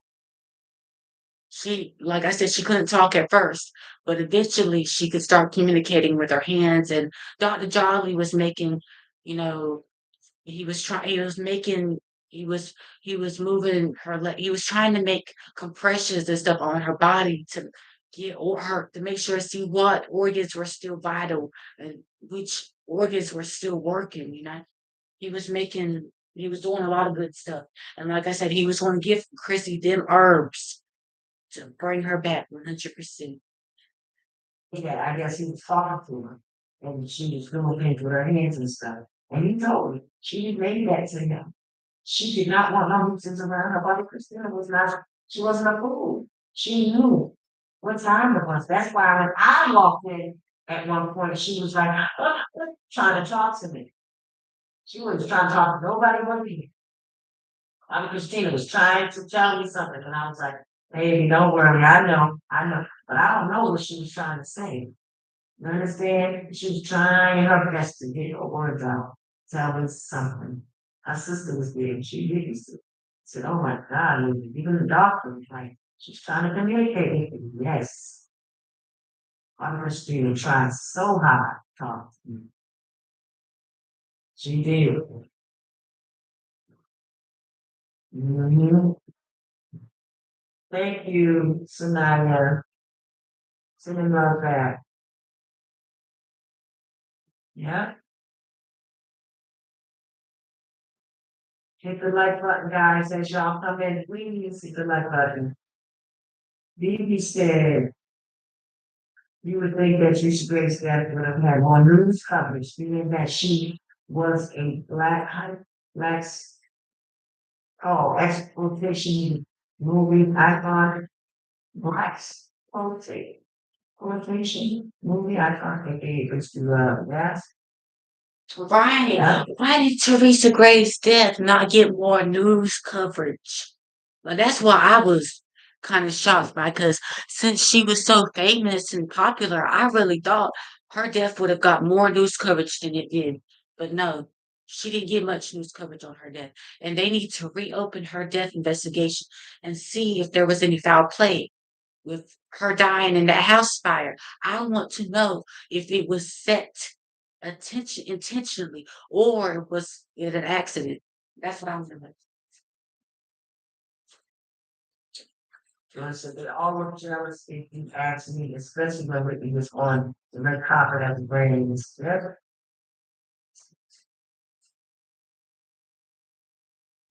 She, like I said, she couldn't talk at first, but eventually she could start communicating with her hands. And Dr. Jolly was making, you know, he was trying, he was making, he was moving her, he was trying to make compressions and stuff on her body to get or her to make sure see what organs were still vital and which organs were still working. He was making, he was doing a lot of good stuff. And like I said, he was going to give Chrissy them herbs to bring her back 100%. Yeah, I guess he was talking to her, and she was doing things with her hands and stuff. And he told me she made that to him. She did not want no Houstons around her. Bobby Christina was not. She wasn't a fool. She knew what time it was. That's why when I walked in at one point, she was like trying to talk to me. She was trying to talk to nobody but me. Christina was trying to tell me something, and I was like, "Baby, don't worry. I know, but I don't know what she was trying to say. You understand? She was trying her best to get her words out, tell me something. Her sister was there, and she really said, "Oh my God," and even the doctor was like, "She's trying to communicate with you." Yes, Christina tried so hard to talk to me. She did. Mhm. Thank you, Sanaya. Sending love back. Yeah. Hit the like button, guys, as y'all come in. Please hit the like button. Bibi said, you would think that Juicy Grace that would have had more news coverage, being that she was a black, exploitation movie icon, black exploitation movie icon, aka It's to Yes. Right. Yeah. Why did Teresa Gray's death not get more news coverage? Well, that's what I was kind of shocked by because since she was so famous and popular, I really thought her death would have got more news coverage than it did. But no, she didn't get much news coverage on her death. And they need to reopen her death investigation and see if there was any foul play with her dying in that house fire. I want to know if it was set attention intentionally or was it an accident. That's what I'm gonna. I said that all of jealous if you ask me, especially when Whitney was on the red carpet at the Grammys. Yep.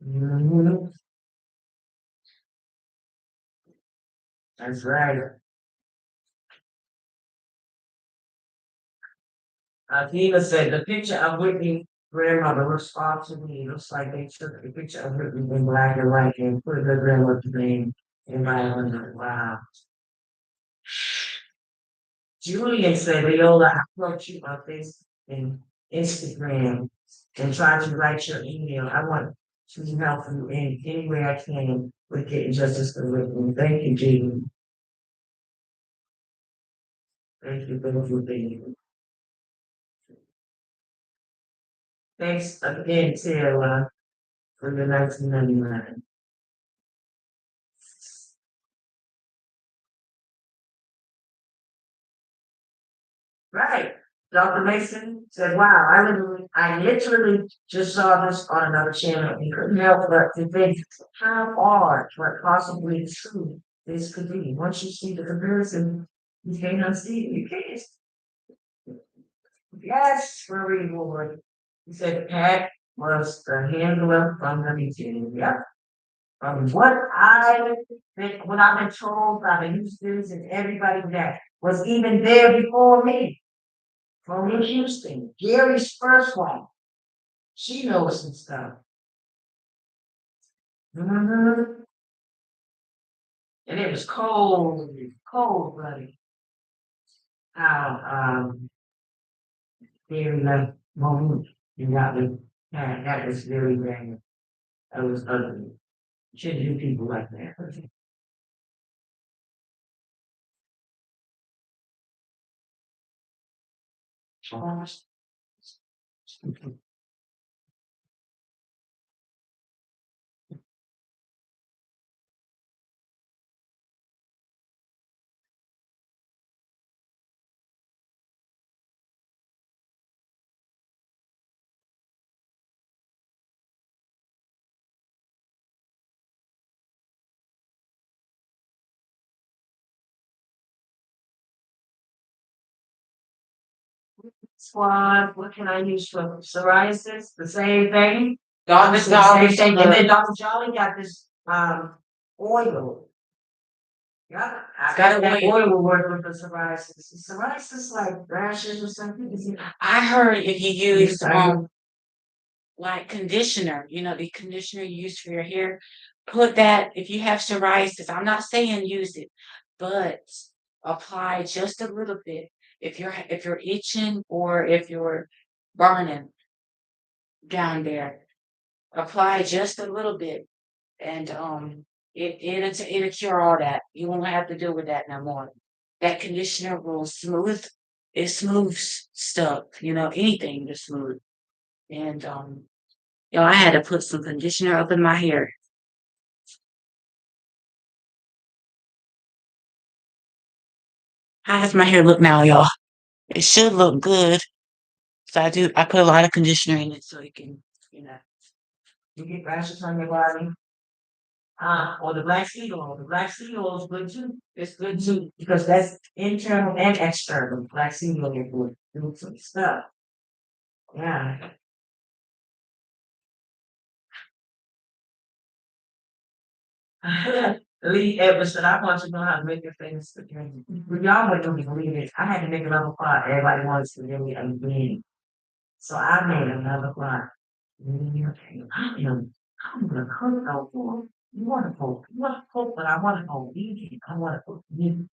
Mhm. That's right. Tina said the picture of Whitney grandmother looks off to me. It looks like they took the picture of Whitney in black and white and put her grandmother's name in my own. Wow. Julian said, Leola, I wrote you on this and Instagram and tried to write your email. I want to help you in any way I can with getting justice for Whitney. Thank you, Julie. Thank you for everything. Thanks again, Taylor, for the 1999. Right. Dr. Mason said, wow, I literally just saw this on another channel and couldn't help but to think how hard, but possibly true this could be. Once you see the comparison, you can't unsee it. You can't. Yes, Marie Ward. He said Pat was the handler from the beginning. Yep. From what I've been told by the Houstons and everybody that was even there before me. From in Houston, Gary's first wife. She knows some stuff. Mhm. And it was cold, cold blooded. How Gary left Monique. You got me. That was very bad. That was ugly. Shouldn't do people like that. Squad, what can I use for psoriasis? The same thing. Dr. It's the same Dolly's thing. And then look. Dr. Jolly got this oil. Yeah, I Got think a that oil. oil will work with the psoriasis. Is psoriasis like rashes or something? Is it? I heard if you Yes, use I do. like conditioner, the conditioner you use for your hair, put that if you have psoriasis. I'm not saying use it, but apply just a little bit. If you're itching or if you're burning down there, apply just a little bit and it'll cure all that. You won't have to deal with that no more. That conditioner will smooths stuff, anything to smooth. And I had to put some conditioner up in my hair. How does my hair look now, y'all? It should look good. So I put a lot of conditioner in it so it can, you know. You get rashes on your body. Or the black seed oil. The black seed oil is good too. It's good too because that's internal and external. Black seed oil will do some stuff. Yeah. Lee Edwards said, I want to know how to make your things again. Y'all wouldn't believe it. I had to make another plot. Everybody wants to give me again. So I made another plot. Okay, I'm gonna cook out for you want to cook. You want to cook, but I want to go vegan. I want to cook meat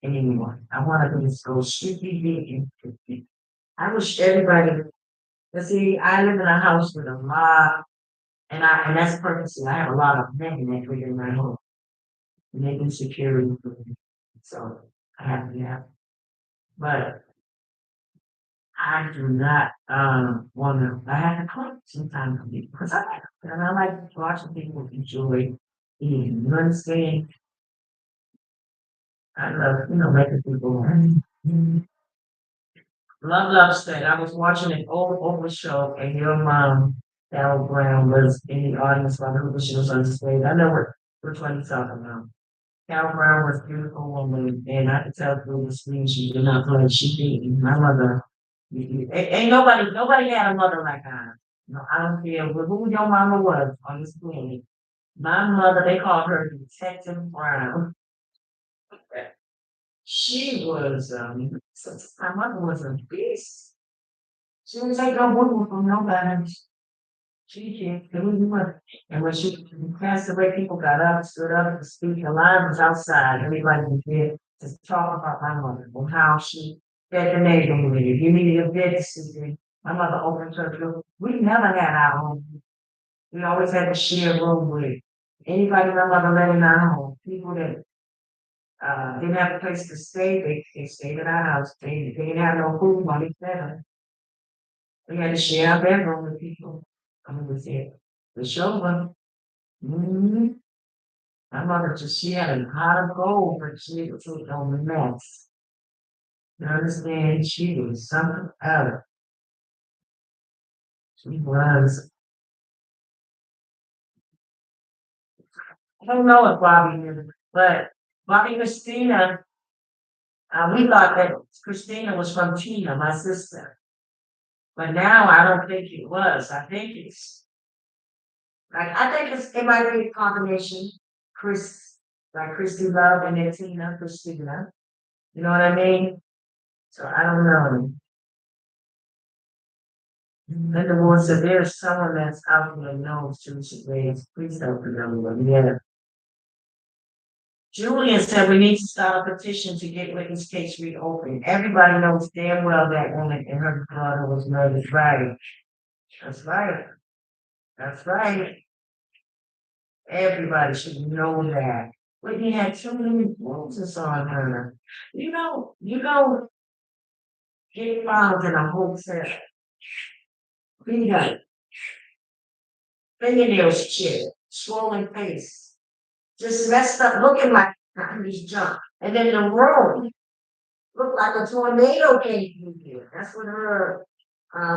anymore. I want to just go strictly vegan. I wish everybody, but see, I live in a house with a lot, and that's purposely, I have a lot of men that live in my home. Making security for me. So I have to have, but I do not wanna I have to cook sometimes for people because I like and I like watching people enjoy eating. You understand? I love, making people love said I was watching an old show and your mom, Carol Brown, was in the audience while she was on stage. I know which one you're talking about. Carol Brown was a beautiful woman, and I could tell through the screen she did not play. She did. My mother, ain't nobody had a mother like her. No, I don't care who your mama was on the screen. My mother, they called her Detective Brown. She was, my mother was a beast. She didn't take no boo from nobody. She did, who you were. And when she passed away, people got up, stood up, the speak, the line was outside, everybody was there to talk about my mother and how she fed the neighborhood. If you needed a babysitter, my mother opened her door. We never had our own. We always had to share a room with anybody my mother let in our home. People that didn't have a place to stay, they stayed at our house. They didn't have no food, money, better. We had to share our bedroom with people. I mean, was it the show one? Mm-hmm. My mother just she had a heart of gold, but she was on the mess. You understand? She was something else. She was. I don't know if Bobby knew, but Bobby Christina, we thought that Christina was from Tina, my sister. But now I don't think it was. I think it's like I think it might be a combination. Chris, like Christy Love and then Tina Christina. You know what I mean? So I don't know. And the Lord said, there's someone that's out there knows Jewish ways. Please help me, Lord. Yeah. Julian said we need to start a petition to get Whitney's case reopened. Everybody knows damn well that woman and her daughter was murdered. Right. That's right. That's right. Everybody should know that. Whitney had too many bruises on her. You don't get found in a hotel. We got fingernails chipped, swollen face, just messed up, looking like he's junk. And then the room looked like a tornado came through here. That's what her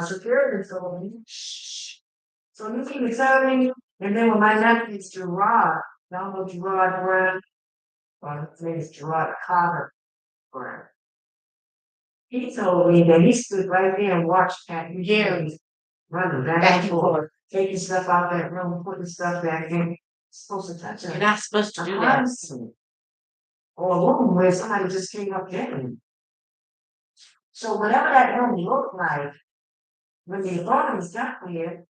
security told me. So you can tell me, and then when my nephew's Gerard, y'all know Gerard Brown, or his name is Gerard Carter Brown. He told me that he stood right there and watched Pat Gary running back and forth, taking stuff out of that room, putting stuff back in. Supposed to touch her. You're not supposed to do that. Or a room where somebody just came up getting. So whatever that room looked like, when the authorities got there,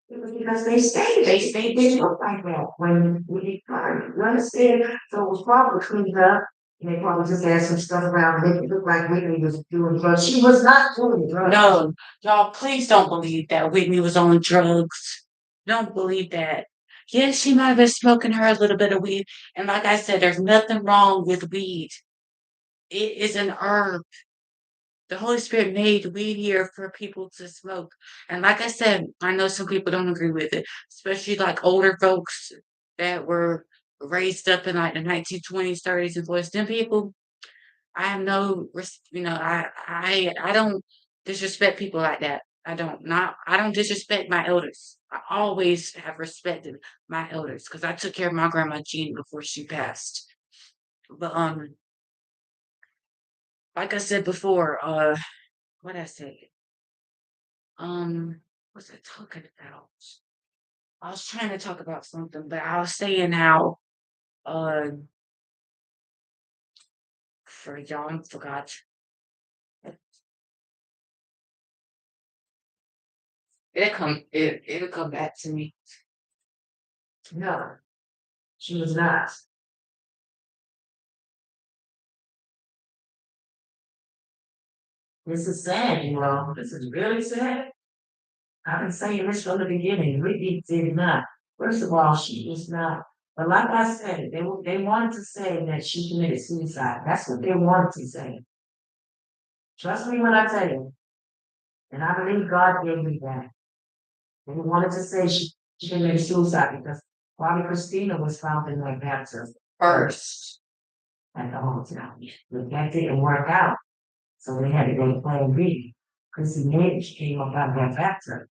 it was because they didn't look like that when we started. You understand? So it was probably cleaned up, and they probably just had some stuff around to make it look like Whitney was doing drugs. She was not doing drugs. No, y'all, please don't believe that Whitney was on drugs. Don't believe that. Yes, she might have been smoking her a little bit of weed. And like I said, there's nothing wrong with weed. It is an herb. The Holy Spirit made weed here for people to smoke. And like I said, I know some people don't agree with it, especially like older folks that were raised up in like the 1920s, 30s, and 40s. Them people, I have no, I don't disrespect people like that. I don't disrespect my elders. I always have respected my elders because I took care of my grandma Jean before she passed. But like I said before, what I said, what's I talking about? I was trying to talk about something, but I was saying how, uh, for y'all, I forgot. It'll come back to me. No, she was not. This is sad, you know. This is really sad. I've been saying this from the beginning. Whitney did not. First of all, she is not. But like I said, they wanted to say that she committed suicide. That's what they wanted to say. Trust me when I tell you. And I believe God gave me that. They wanted to say she committed suicide because Bobby Christina was found in that bathtub first at the hotel. But that didn't work out. So they had to go to plan B. Chrissy Nate came up out of that bathtub.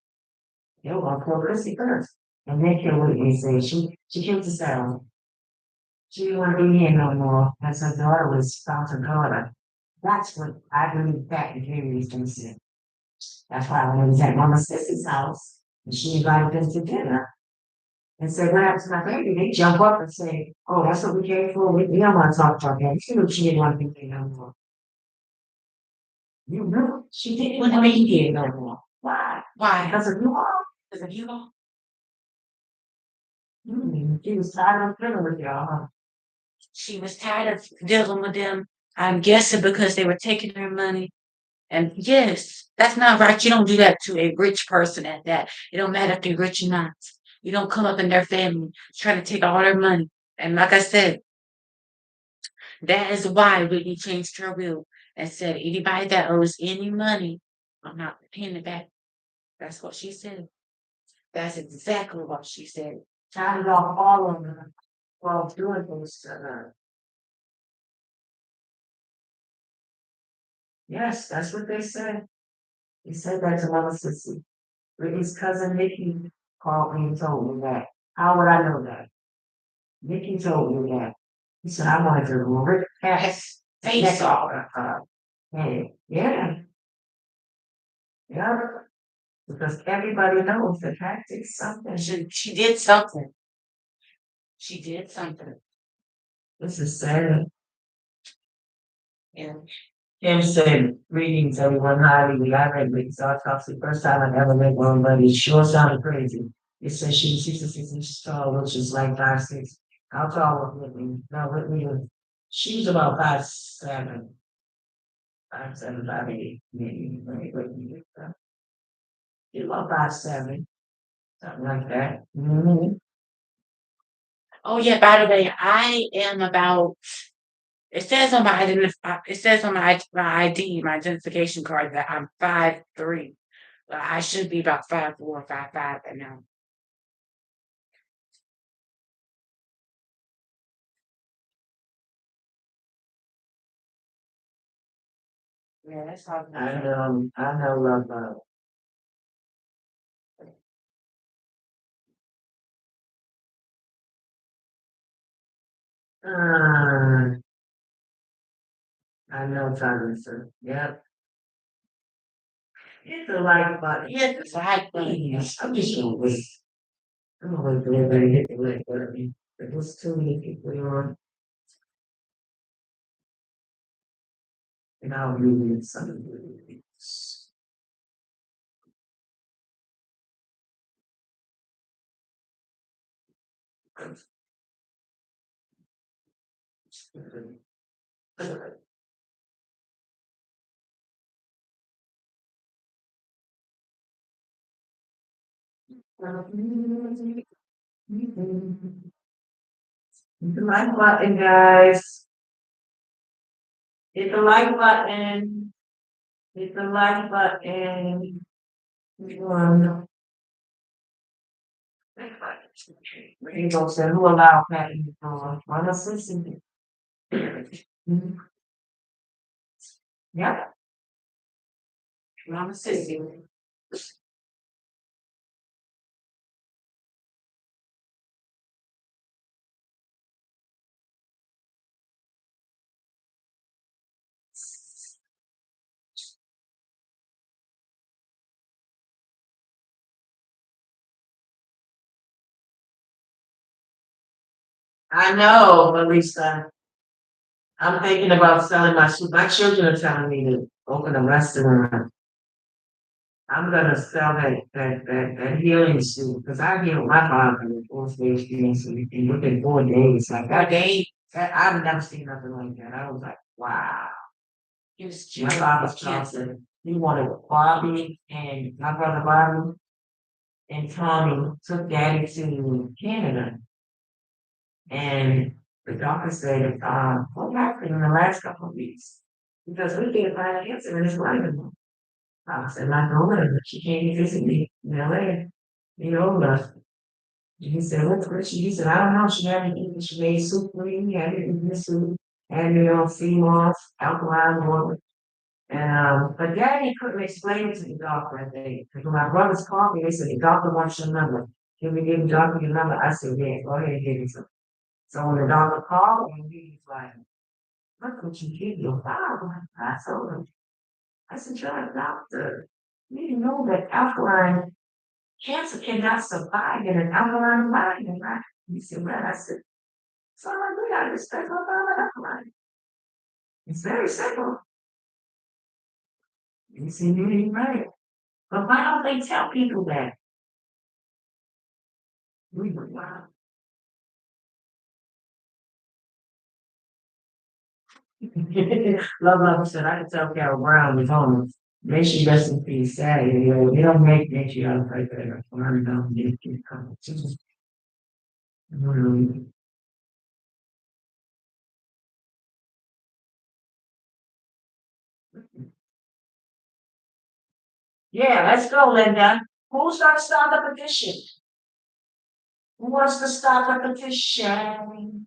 They were gonna kill Chrissy first. And then kill Whitney said she killed herself. She didn't want to be here no more as her daughter was found her daughter. That's what I believe Pat and Gary was gonna say. That's why when I was at Mama Sissy's house, and she invited them to dinner and said, what happened to my baby? They jump up and say, oh, that's what we came for. We don't want to talk about that. She knew she didn't want to be here no more. You know, she didn't want to be here no more. Why? Why? Because of you all. Because of you all? She was tired of dealing with y'all. She was tired of dealing with them I'm guessing because they were taking her money. And yes, that's not right. You don't do that to a rich person at that. It don't matter if they're rich or not. You don't come up in their family trying to take all their money. And like I said, that is why Whitney changed her will and said, anybody that owes any money, I'm not paying it back. That's what she said. That's exactly what she said. Tied it off all of them while doing things to her. Yes, that's what they said. He said that to Mama Sissy. Brittany's cousin Nikki called me and told me that. How would I know that? Nikki told me that. He said, I wanted to rip Pat's face off of her. Hey, yeah, yeah. Because everybody knows the tactics something. She did something. She did something. This is sad. And Kim said, greetings everyone, hi, I read Rick's autopsy, first time I've ever met one, but it sure sounded crazy. It says she was 66 inches tall, which is like 5'6". How tall was Whitney? No, Whitney was, she was about 5'7". 5'7", 5'8", maybe, maybe. She's about 5'7", something like that. Mm-hmm. oh yeah, by the way, I am about it says on my ID, my identification card that I'm 5'3". But I should be about 5'4", 5'5" right now. Yeah, that's all. I know, I know, Jonathan, yep. Hit the like button. Yes, it's like Please, I'm just gonna wait. I'm gonna wait for everybody to hit the like button. There's too many people on, and I'll read some of these. Hit the like button, guys. Hit the like button. Hit the like button. One. There you go, sir. Who allowed Pat in the door? One assistant. Yep. Mama Sissy. I know, Lisa. I'm thinking about selling my soup. My children are telling me to open a restaurant. I'm gonna sell that healing soup because I healed my father with four-stage cancer within 4 days. Like I've never seen nothing like that. I was like, wow. He was My cured father's of cancer. cancer. He wanted Bobby and my brother Bobby and Tommy took Daddy to Canada. And the doctor said, what happened in the last couple of weeks? Because we can't find cancer in his life anymore. I said, my daughter, she came to visit me in LA, Leolah. He said, what she? He said, I don't know. She had me eating, she made soup for me, had it in the soup, had me on sea moss, alkaline water. And but Daddy couldn't explain it to the doctor, I think. Because when my brothers called me, they said, the doctor wants your number. Can we give the doctor your number? I said, yeah, go ahead and give it to him. So when the doctor called me, he was like, what would you give your father? I told him, I said, you're a doctor. You didn't know that alkaline cancer cannot survive in an alkaline environment, right? He said, well, I said, so I'm like, we gotta respect my father alkaline. It's very simple. You see, you ain't right. But why don't they tell people that? Wow. Love said, I can tell Carol Brown was home. May she rest in peace. Sad, you know, they don't make matriarchs like that. I don't get it. Yeah, let's go, Linda. Who's gonna start the petition? Who wants to start the petition?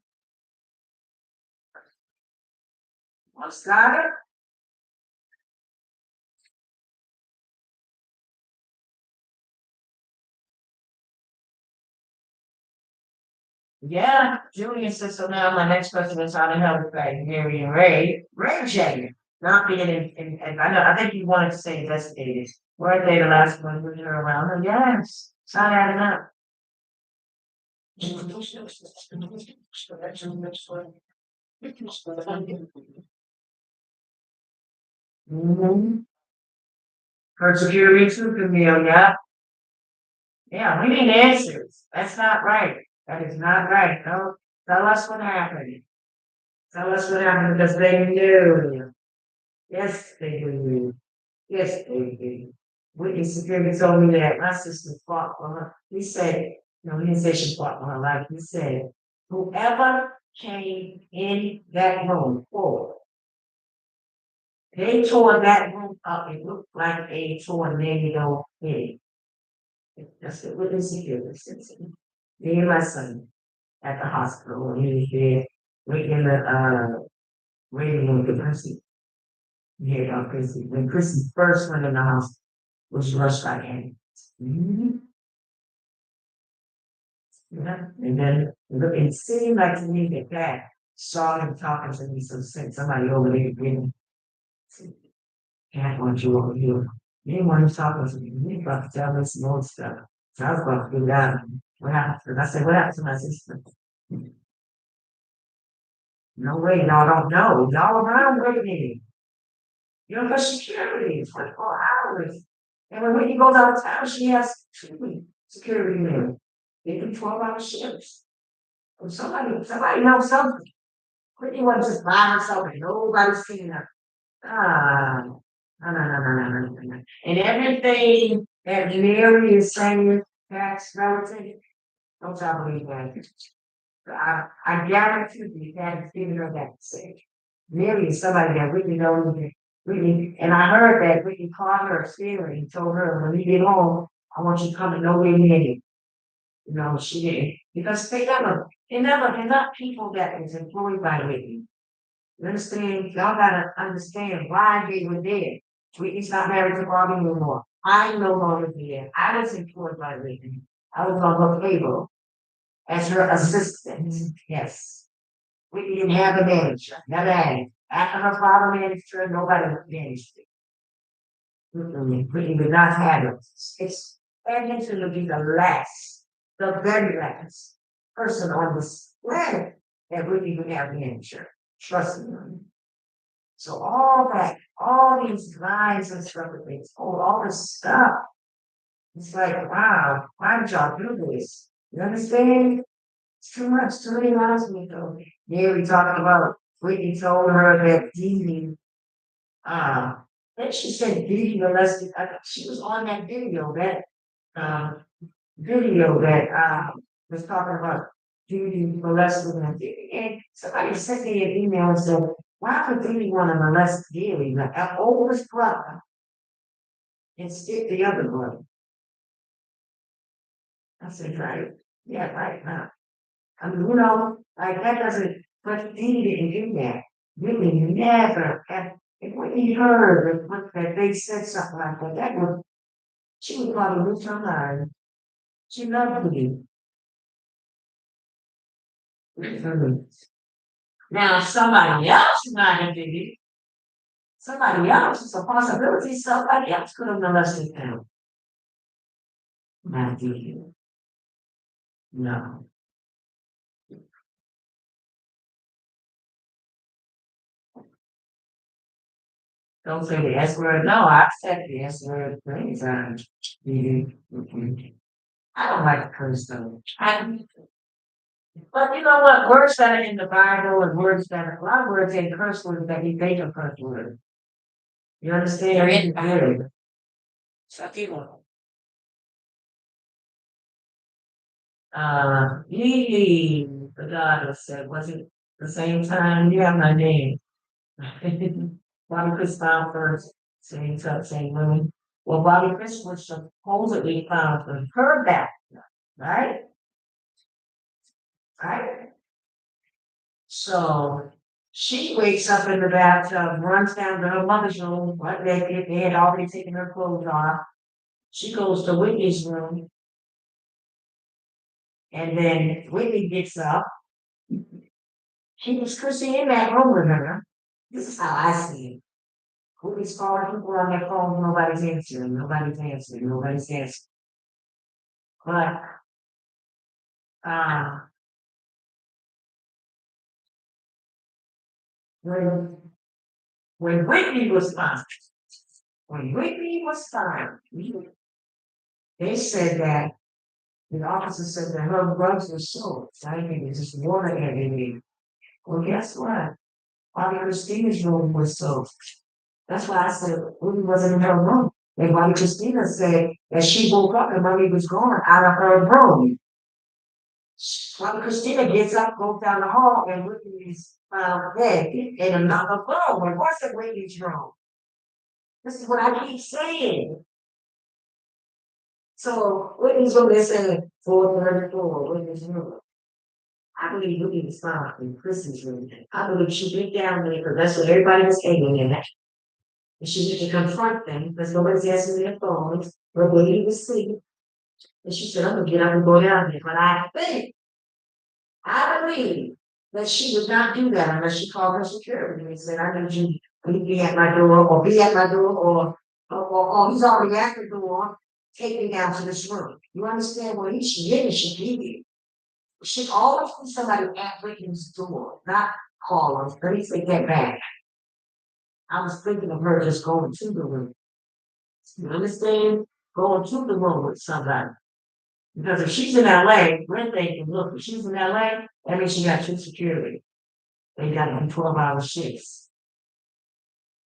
Want to start it? Yeah, Julian says so now my next question is how to help back Mary and Ray J. Not being and I know I think you wanted to say investigated. Weren't they the last one we were around? And yes, it's not adding up. Mhm. Her security too, Camille, yeah. Yeah, we need answers. That's not right. That is not right. No, tell us what happened. Tell us what happened because they knew. Yes, they knew. Yes, they. Whitney Security told me that my sister fought for her. He said, no, he didn't say she fought for her life. He said, whoever came in that room forward, they tore that room up. It looked like a tornado hit. That's what Whitney Security said to me. Me and my son at the hospital when he was there, waiting waiting on the person. Yeah, Chrissy. When Chrissy first went in the house, was rushed by ambulance. Mhm. Yeah, and then look, it seemed like to me that saw him talking to me, so sent somebody over there to bring him. Can't want you over here. He didn't want him talking to me. He about to tell me some more stuff. So I was about to figure out what happened. And I said, what happened to my sister? No way, y'all don't know. Y'all around with me. You know, for security, 24 hours. And when Whitney goes out of town, she has two security men. They do 12-hour shifts. And somebody knows something. Whitney wasn't just by herself and nobody's seeing her. Ah, no, no, no, no, no, no, no, no. And everything that Mary is saying, that's relative, don't y'all believe that. I guarantee you that given her that to say. Mary is somebody that Whitney knows. Whitney, and I heard that Whitney called her spirit and told her when you get home, I want you to come and nowhere near you. You know, she didn't because they're not people that is employed by Whitney. You understand? Y'all gotta understand why they were there. Whitney's not married to Bobby anymore. I'm no longer there. I was employed by Whitney. I was on her payroll as her assistant. Yes. We didn't have a manager, never had it. After her father managed her, nobody managed it. We did not have it. It's Edmonton to be the very last person on this planet that we even have a manager. Trust me. So all these lies and stuff that they told, all this stuff. It's like, wow, why did y'all do this? You understand? It's too much, too many lies we go. Yeah, we talking about Whitney told her that Dee uh, then she said Dee molested, she was on that uh, video that, was talking about Dee molesting her. And somebody sent me an email and said, why would Dee want to molest Gary, like our oldest brother, and stick the other brother? I said, right, yeah, right, now. I mean, like that doesn't, but he didn't do that. Really never. And when he heard that they said something like that, she would probably lose her mind. She loved me. Mhm. Now, somebody else might have did it. Somebody else, it's a possibility somebody else could have molested them. Not you. No. Don't say the S word. No, I've said the S word many times. Mhm. Mhm. I don't like to curse though. But you know what? Words that are in the Bible and words that are, a lot of words ain't curse words that he make a curse word. You understand? They're in the Yeah. Bible. So if you want. Yee, the daughter said, was it the same time? You have my name. Bobby Chris found first, same time, same woman. Well, Bobby Chris was supposedly found in her back, right? Right? So she wakes up in the bathtub, runs down to her mother's room, what they had already taken her clothes off. She goes to Whitney's room, and then Whitney gets up. She was Chrissy in that room with her. This is how I see it. Whitney's calling people on their phone, nobody's answering, nobody's answering, nobody's answering. But uh, when when Whitney was found, when Whitney was found, they said that the officer said that her drugs were sold. I think it's just water everything. Well, guess what? Bobby Christina's room was sold. That's why I said Ruby wasn't in her room. And Bobby Christina said that she woke up and Mommy was gone out of her room. Bobby Christina gets up, goes down the hall, and Whitney is found dead in another room. And what's in Whitney's room? This is what I keep saying. So Whitney's room, they said 434, Whitney's room. I believe Whitney was found in Chris's room. I believe she went down there because that's what everybody was hanging in. And she had to confront them because nobody's answering their phones. Her baby was asleep. And she said, I'm gonna get up and go down there. But I believe that she would not do that unless she called her security and said, I need you to be at my door or be at my door or he's already at the door. Take me down to this room. You understand what she did? She did it. She always be somebody at Whitney's door, not call her. Let me take that back. I was thinking of her just going to the room. You understand? Going to the room with somebody. Because if she's in LA, we're thinking, look, if she's in LA, that means she got two security. They got them 12-hour shifts.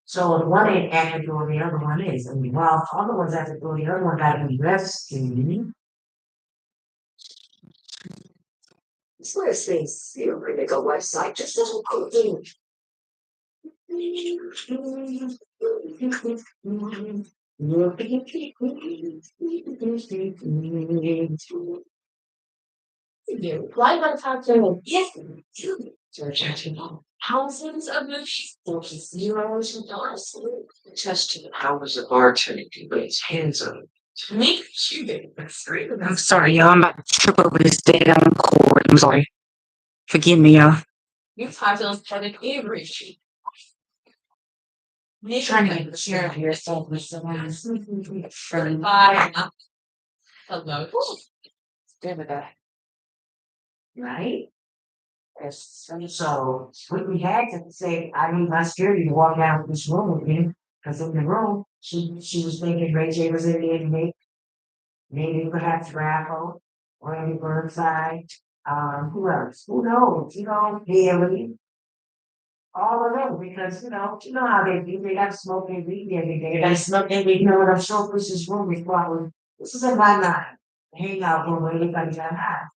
So if one ain't at the door, the other one is. And while the other one's at the door, the other one got to be rescued. It's where it says, make a website just as we'll do. Why not talk to him? Yes, thousands of zeros and dollars. Testing how was the bartender with his hands on it. To make shooting. I'm sorry, y'all. I'm about to trip over this dead on cord. I'm sorry. Forgive me, y'all. You talked to us for the Avery sheet. You're trying to get the share of yourself with someone from Hello. good with that. Right? Yes. So we had to say, I need my security to walk out of this room with me. Because in the room, she was thinking Ray J was in there, maybe perhaps Raffle or Eddie Burnside. Who else? Who knows? Haley, all of them, because you know how they do. They got smoking weed every day. They got smoking weed. You know what I'm sure Chris's room is probably this is in my mind. Hangout room where everybody got high.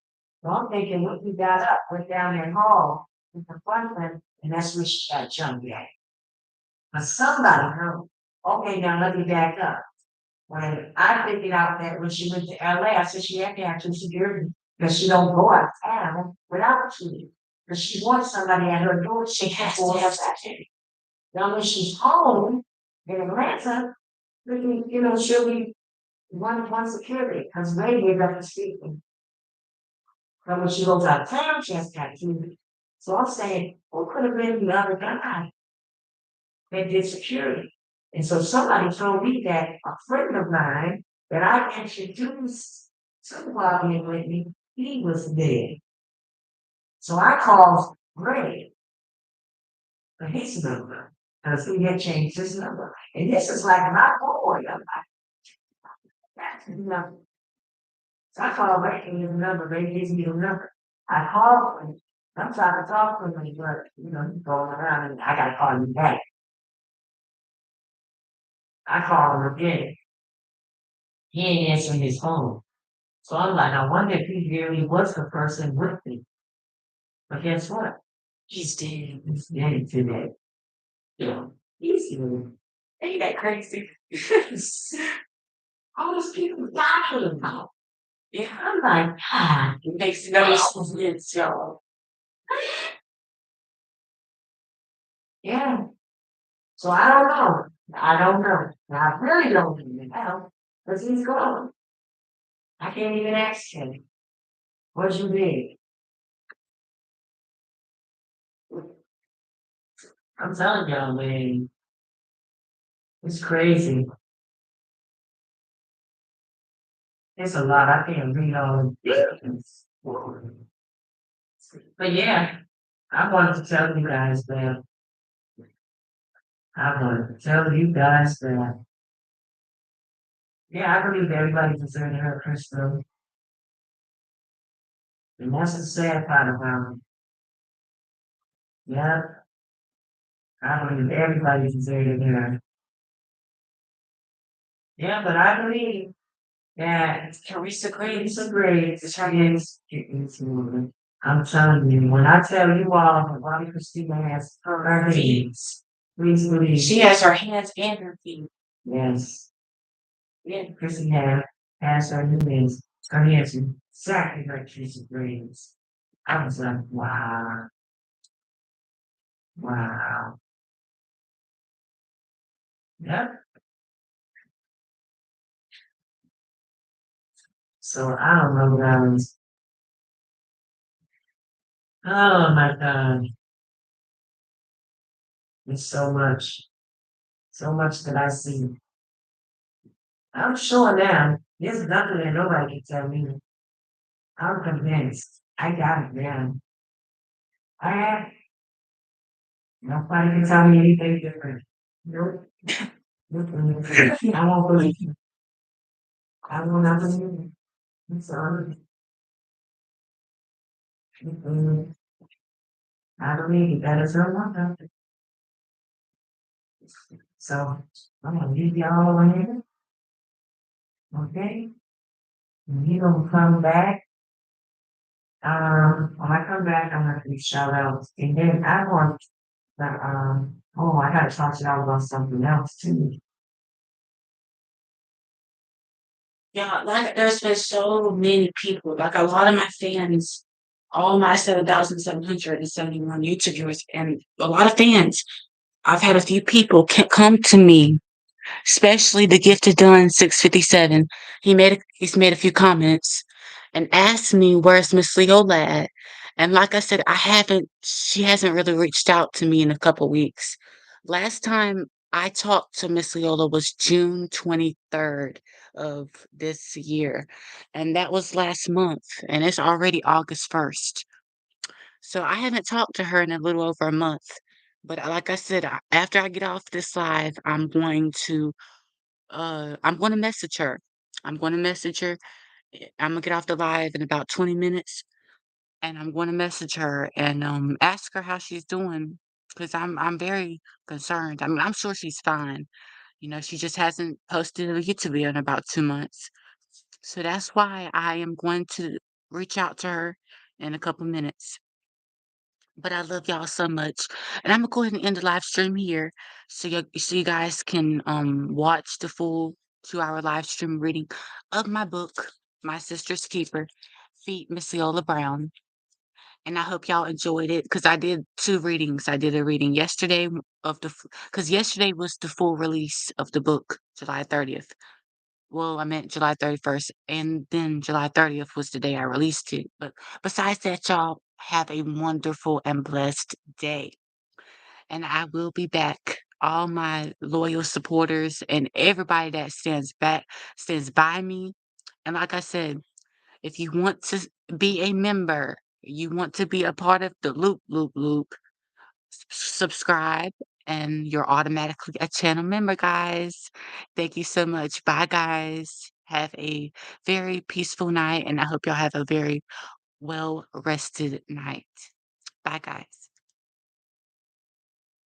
So I'm thinking when we got up, went down there hall in the front them, and that's where she got jumped at. But somebody heard, okay, now let me back up. When I figured out that when she went to LA, I said she had to have two security because she don't go out of town without two. Because she wants somebody at her door, she has to have security. Now when she's home in Atlanta, she'll be one security because Ray gave up the speaking. But when she goes out of town, she has to have two. So I'm saying, who could have been the other guy that did security? And so somebody told me that a friend of mine that I introduced to Bobby and Whitney, he was dead. So I called Ray for his number because he had changed his number. And this is like my boy. I'm like, that's his number. So I called Ray and his number. Ray gives me the number. I called him. I'm trying to talk to him, but he's going around and I gotta call him back. I called him again. He ain't answering his phone. So I'm like, I wonder if he really was the person with me. But guess what? He's dead. He's dead today. Yeah, he's dead. Ain't that crazy? All those people dying now. Yeah, I'm like, ah, it makes no sense, y'all. yeah. So I don't know. I don't know. I really don't even know. Because he's gone. I can't even ask him. What you did? I'm telling y'all, man, it's crazy. It's a lot. I can't read all this. But yeah, I wanted to tell you guys that. I wanted to tell you guys that. Yeah, I believe everybody deserves her crystal. And that's the sad part about it. Yeah, I believe everybody deserves her. Yeah, but I believe that Teresa it's Grace. a great chance it's moving. I'm telling you, when I tell you all that Bobby Christina has her needs, please believe. She has her hands and her feet. Yes. Yeah, Chrissy has her needs. Her hands exactly like Teresa Grace. I was like, wow, wow. Yep. So I don't know, guys. Oh my God. There's so much that I see. I'm sure now, there's nothing that nobody can tell me. I'm convinced. I got it down. I have, nobody can tell me anything different. Nope. Mm-mm. I won't believe you. I will not believe you. I'm sorry. Mm-mm. I believe you. That is her mother. So I'm gonna leave y'all on here. Okay? And you gonna come back. When I come back, I'm gonna do shout outs. And then I want the oh, I gotta talk to y'all about something else too. Yeah, like there's been so many people, like a lot of my fans, all my 7,771 YouTube viewers, and a lot of fans. I've had a few people come to me, especially the gifted Dunn 657. He's made a few comments and asked me where's Miss Leolah at. And like I said, she hasn't really reached out to me in a couple weeks. Last time I talked to Miss Leolah was June 23rd of this year. And that was last month. And it's already August 1st. So I haven't talked to her in a little over a month. But like I said, after I get off this live, I'm going to message her. I'm going to message her. I'm gonna get off the live in about 20 minutes, and I'm going to message her and ask her how she's doing because I'm very concerned. I mean, I'm sure she's fine. She just hasn't posted a YouTube video in about 2 months. So that's why I am going to reach out to her in a couple minutes. But I love y'all so much. And I'm gonna go ahead and end the live stream here so you guys can watch the full 2 hour live stream reading of my book, My Sister's Keeper, Feet Miss Leolah Brown. And I hope y'all enjoyed it because I did two readings. I did a reading yesterday because yesterday was the full release of the book, July 30th. Well, I meant July 31st, and then July 30th was the day I released it. But besides that, y'all have a wonderful and blessed day. And I will be back. All my loyal supporters and everybody that stands by me. And like I said, if you want to be a member, you want to be a part of the loop, subscribe and you're automatically a channel member, guys. Thank you so much. Bye, guys. Have a very peaceful night, and I hope y'all have a very well rested night. Bye, guys.